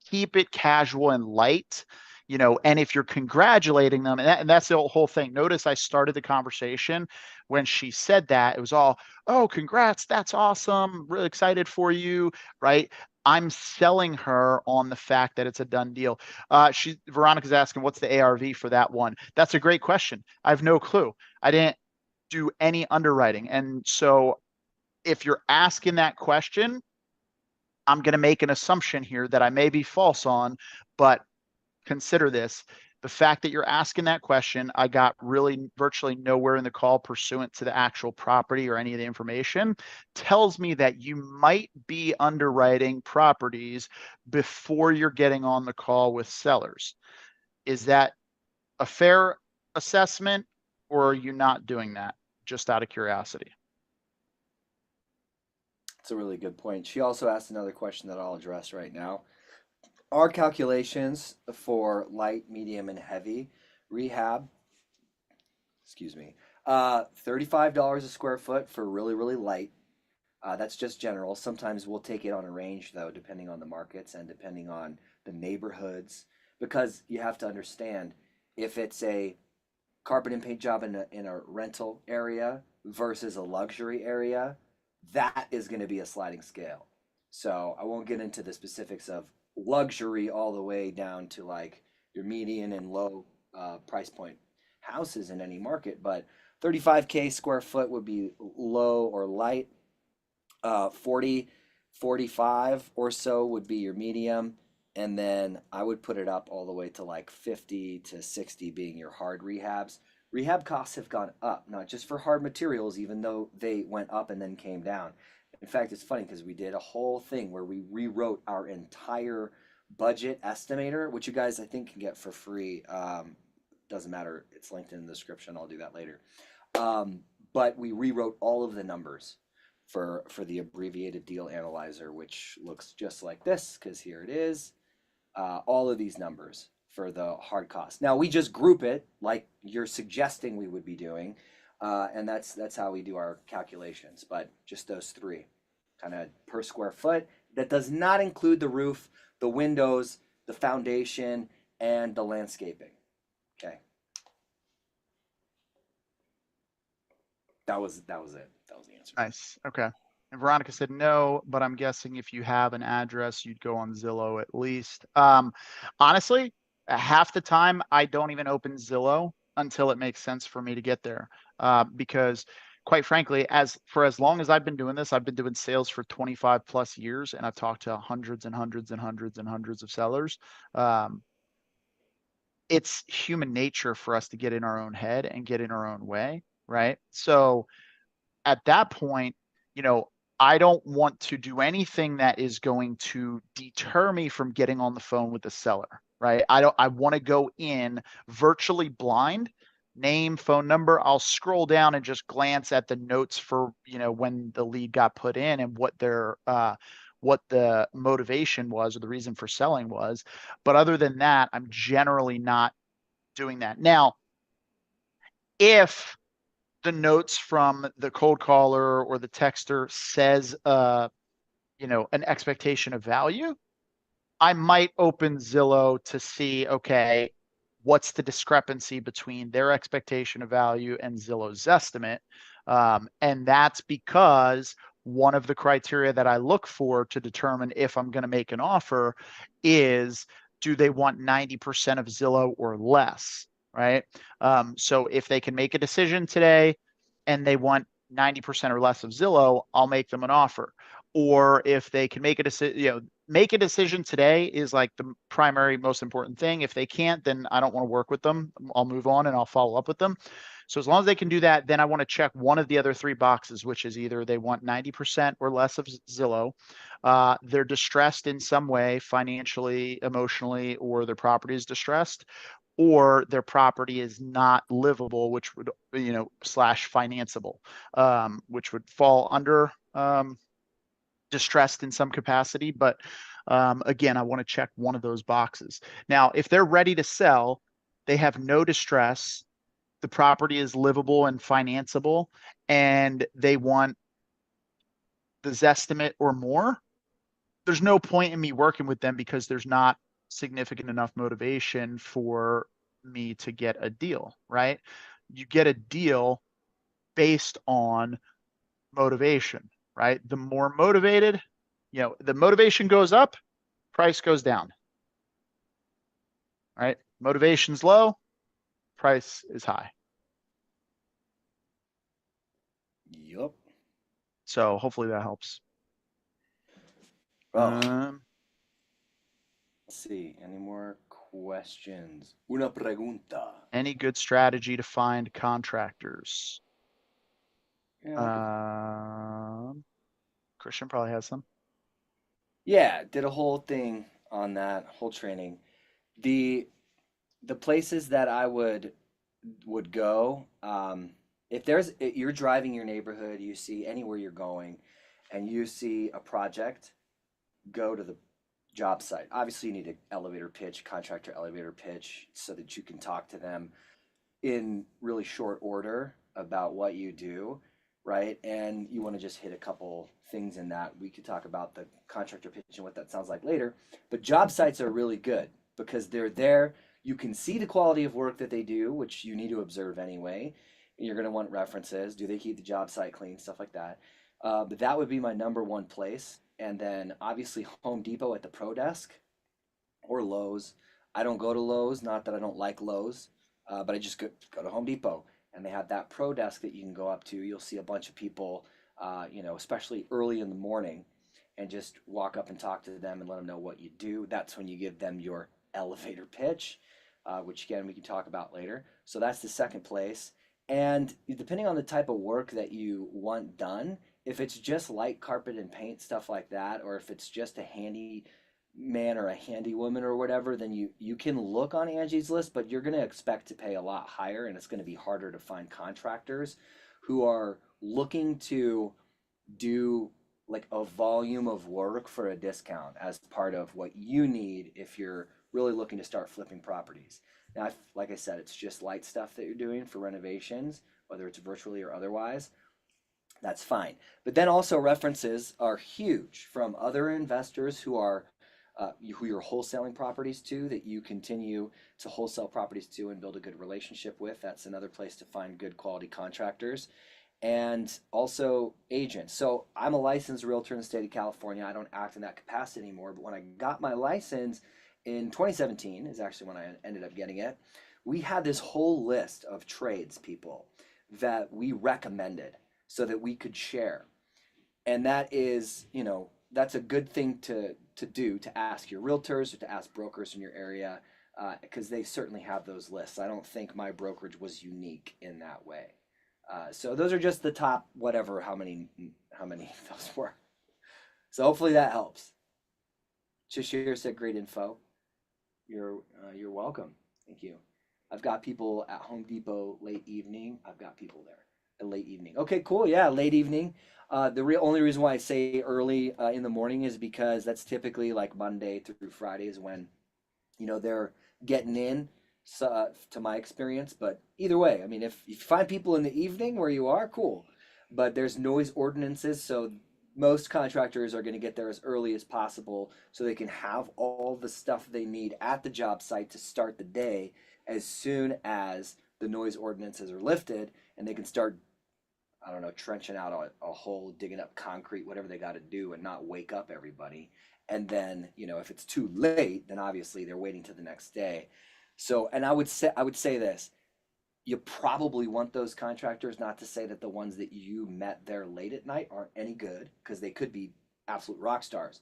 keep it casual and light, and if you're congratulating them, and that's the whole thing. Notice I started the conversation when she said that. It was all, oh, congrats, that's awesome, really excited for you, right? I'm selling her on the fact that it's a done deal. Veronica's asking, what's the ARV for that one? That's a great question. I have no clue. I didn't do any underwriting. And so if you're asking that question, I'm going to make an assumption here that I may be false on, but consider this. The fact that you're asking that question, I got really virtually nowhere in the call pursuant to the actual property or any of the information, tells me that you might be underwriting properties before you're getting on the call with sellers. Is that a fair assessment, or are you not doing that, just out of curiosity? it's a really good point. She also asked another question that I'll address right now. Our calculations for light, medium, and heavy rehab, $35 a square foot for really, really light. That's just general. Sometimes we'll take it on a range, though, depending on the markets and depending on the neighborhoods, because you have to understand, if it's a carpet and paint job in a rental area versus a luxury area, that is going to be a sliding scale. So I won't get into the specifics of luxury all the way down to like your median and low price point houses in any market, but 35K square foot would be low or light. 40, 45 or so would be your medium. And then I would put it up all the way to like 50 to 60 being your hard rehabs. Rehab costs have gone up, not just for hard materials, even though they went up and then came down. In fact, it's funny because we did a whole thing where we rewrote our entire budget estimator, which you guys I think can get for free. Doesn't matter. It's linked in the description. I'll do that later. But we rewrote all of the numbers for the abbreviated deal analyzer, which looks just like this, because here it is. All of these numbers for the hard cost. Now we just group it like you're suggesting we would be doing, and that's how we do our calculations. But just those three, kind of per square foot. That does not include the roof, the windows, the foundation, and the landscaping. Okay. That was it. That was the answer. Nice. Okay. And Veronica said no, but I'm guessing if you have an address, you'd go on Zillow at least. Honestly, half the time I don't even open Zillow until it makes sense for me to get there. Because quite frankly, as long as I've been doing this, I've been doing sales for 25 plus years, and I've talked to hundreds and hundreds and hundreds and hundreds of sellers. It's human nature for us to get in our own head and get in our own way, right? So at that point, I don't want to do anything that is going to deter me from getting on the phone with the seller, right? I want to go in virtually blind, name, phone number. I'll scroll down and just glance at the notes for, when the lead got put in and what the motivation was or the reason for selling was. But other than that, I'm generally not doing that. Now, if the notes from the cold caller or the texter says, an expectation of value, I might open Zillow to see, okay, what's the discrepancy between their expectation of value and Zillow's estimate? And that's because one of the criteria that I look for to determine if I'm going to make an offer is, do they want 90% of Zillow or less? Right. So if they can make a decision today and they want 90% or less of Zillow, I'll make them an offer. Or if they can make a decision, make a decision today is like the primary, most important thing. If they can't, then I don't want to work with them. I'll move on and I'll follow up with them. So as long as they can do that, then I want to check one of the other three boxes, which is either they want 90% or less of Zillow, they're distressed in some way, financially, emotionally, or their property is distressed, or their property is not livable, which would, / financeable, which would fall under distressed in some capacity. But again, I want to check one of those boxes. Now, if they're ready to sell, they have no distress, the property is livable and financeable, and they want the Zestimate or more, there's no point in me working with them because there's not significant enough motivation for me to get a deal, right? You get a deal based on motivation, right? The more motivated, the motivation goes up, price goes down, right? Motivation's low, price is high. Yup. So hopefully that helps. Well, let's see. Any more questions? Una pregunta. Any good strategy to find contractors? Yeah. Christian probably has some. Yeah, did a whole thing on that, whole training. The places that I would go, if you're driving your neighborhood, you see anywhere you're going, and you see a project, go to the job site. Obviously, you need an elevator pitch, contractor elevator pitch, so that you can talk to them in really short order about what you do, right? And you want to just hit a couple things in that. We could talk about the contractor pitch and what that sounds like later. But job sites are really good because they're there. You can see the quality of work that they do, which you need to observe anyway. You're going to want references. Do they keep the job site clean? Stuff like that. But that would be my number one place. And then obviously Home Depot at the Pro Desk or Lowe's. I don't go to Lowe's, not that I don't like Lowe's. but I just go to Home Depot, and they have that pro desk that you can go up to. You'll see a bunch of people, especially early in the morning, and just walk up and talk to them and let them know what you do. That's when you give them your elevator pitch, which again we can talk about later. So that's the second place. And depending on the type of work that you want done, if it's just light carpet and paint, stuff like that, or if it's just a handy man or a handy woman or whatever, then you can look on Angie's List, but you're going to expect to pay a lot higher, and it's going to be harder to find contractors who are looking to do like a volume of work for a discount as part of what you need if you're really looking to start flipping properties. Now, like I said, it's just light stuff that you're doing for renovations, whether it's virtually or otherwise. That's fine. But then also references are huge from other investors who are who you're wholesaling properties to, that you continue to wholesale properties to and build a good relationship with. That's another place to find good quality contractors. And also agents. So I'm a licensed realtor in the state of California. I don't act in that capacity anymore. But when I got my license in 2017 is actually when I ended up getting it. We had this whole list of trades people that we recommended so that we could share. And that is, that's a good thing to do, to ask your realtors or to ask brokers in your area, because they certainly have those lists. I don't think my brokerage was unique in that way. So those are just the top, whatever, how many those were. So hopefully that helps. Shashir said great info. You're welcome. Thank you. I've got people at Home Depot late evening. I've got people there at late evening. Okay, cool. Yeah, late evening. The only reason why I say early in the morning is because that's typically like Monday through Friday is when, they're getting in, to my experience. But either way, I mean, if you find people in the evening where you are, cool. But there's noise ordinances, so most contractors are going to get there as early as possible so they can have all the stuff they need at the job site to start the day as soon as the noise ordinances are lifted, and they can start, I don't know, trenching out a hole, digging up concrete, whatever they got to do, and not wake up everybody. And then, if it's too late, then obviously they're waiting till the next day. So, and I would say this, you probably want those contractors, not to say that the ones that you met there late at night aren't any good, because they could be absolute rock stars.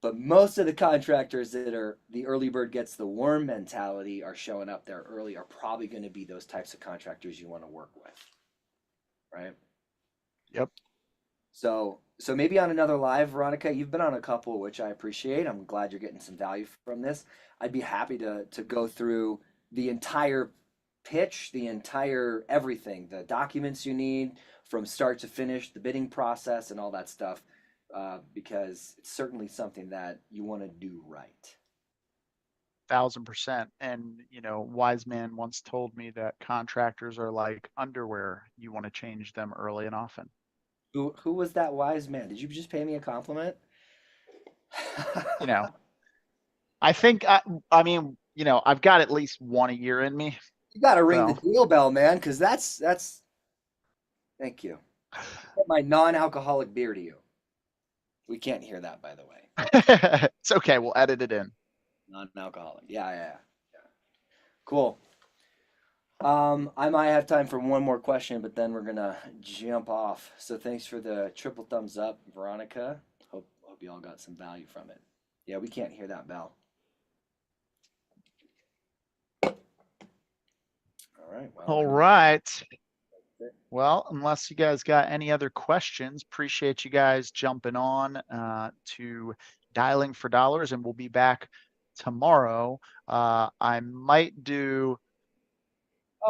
But most of the contractors that are the early bird gets the worm mentality are showing up there early are probably going to be those types of contractors you want to work with. Right? Yep. So maybe on another live, Veronica, you've been on a couple, which I appreciate. I'm glad you're getting some value from this. I'd be happy to go through the entire pitch, the entire everything, the documents you need from start to finish, the bidding process and all that stuff, because it's certainly something that you want to do right. 1000%. And, wise man once told me that contractors are like underwear. You want to change them early and often. Who was that wise man? Did you just pay me a compliment? I think, I mean, I've got at least one a year in me. You got to ring the deal bell, man, because that's. Thank you. My non-alcoholic beer to you. We can't hear that, by the way. It's okay. We'll edit it in. Non-alcoholic. Yeah. Cool. I might have time for one more question, but then we're gonna jump off. So thanks for the triple thumbs up, Veronica. Hope you all got some value from it. Yeah, we can't hear that bell. All right. Well, all right. Well, unless you guys got any other questions, appreciate you guys jumping on to Dialing for Dollars, and we'll be back tomorrow. I might do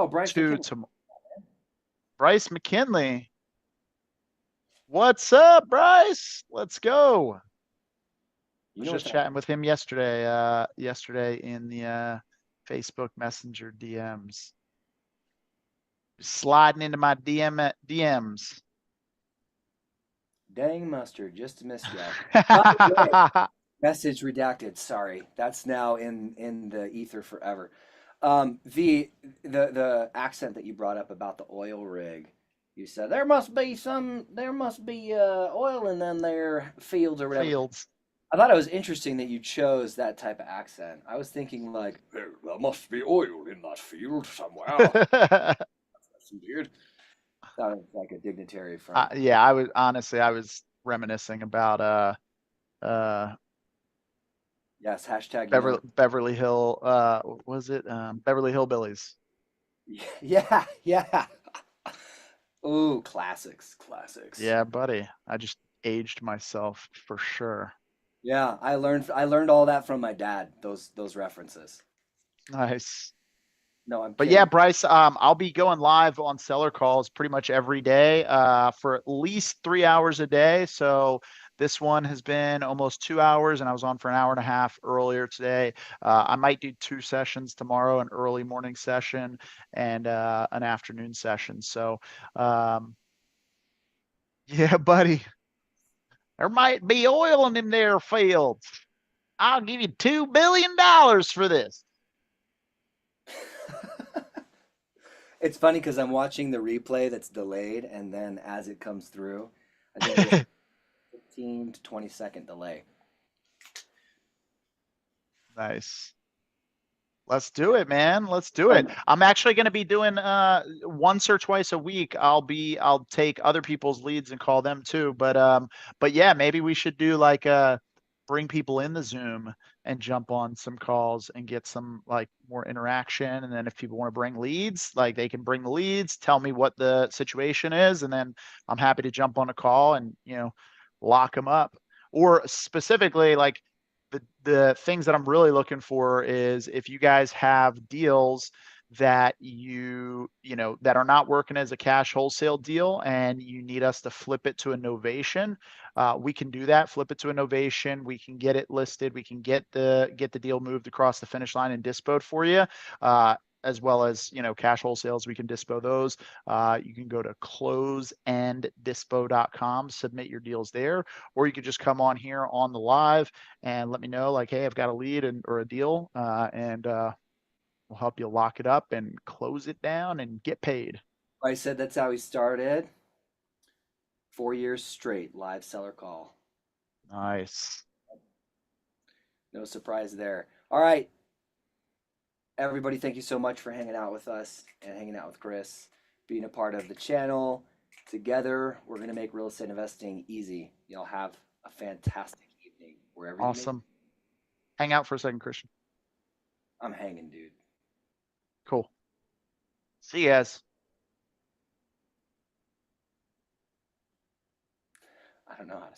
Bryce Bryce McKinley. What's up, Bryce? Let's go. I was just chatting with him yesterday in the Facebook Messenger DMs. Sliding into my DMs. Dang mustard, just missed you. Message redacted. Sorry, that's now in the ether forever. The accent that you brought up about the oil rig, you said there must be oil in them there fields or whatever. Fields. I thought it was interesting that you chose that type of accent. I was thinking like, there must be oil in that field somewhere. That's weird. Sounded like a dignitary from. Yeah, I was honestly, I was reminiscing about uh Yes, hashtag. Beverly Hill, what was it? Beverly Hillbillies. Yeah, yeah. Ooh, classics, classics. Yeah, buddy. I just aged myself for sure. Yeah, I learned all that from my dad. Those references. Nice. No, I'm But yeah, kidding. Bryce, I'll be going live on seller calls pretty much every day, for at least 3 hours a day. So this one has been almost 2 hours, and I was on for an hour and a half earlier today. I might do 2 sessions tomorrow, an early morning session and an afternoon session. So yeah, buddy, there might be oil in them there fields. I'll give you $2 billion for this. It's funny because I'm watching the replay that's delayed, and then as it comes through, I think there's a 15 to 20-second delay. Nice. Let's do it, man. Let's do it. I'm actually going to be doing once or twice a week. I'll take other people's leads and call them too. But yeah, maybe we should do like bring people in the Zoom and jump on some calls and get some like more interaction. And then if people want to bring leads, like they can bring the leads, tell me what the situation is, and then I'm happy to jump on a call and, lock them up. Or specifically, like the things that I'm really looking for is if you guys have deals that that are not working as a cash wholesale deal and you need us to flip it to a novation, we can do that. Flip it to a novation. We can get it listed. We can get the deal moved across the finish line and dispoed for you. As well as, cash wholesales, we can dispo those. You can go to closeanddispo.com, submit your deals there, or you could just come on here on the live and let me know like, hey, I've got a lead or a deal, and we'll help you lock it up and close it down and get paid. I said that's how he started. 4 years straight, live seller call. Nice. No surprise there. All right. Everybody, thank you so much for hanging out with us and hanging out with Chris, being a part of the channel. Together, we're going to make real estate investing easy. Y'all have a fantastic evening wherever Awesome. Hang out for a second, Christian. I'm hanging, dude. Cool. See you guys. I don't know how to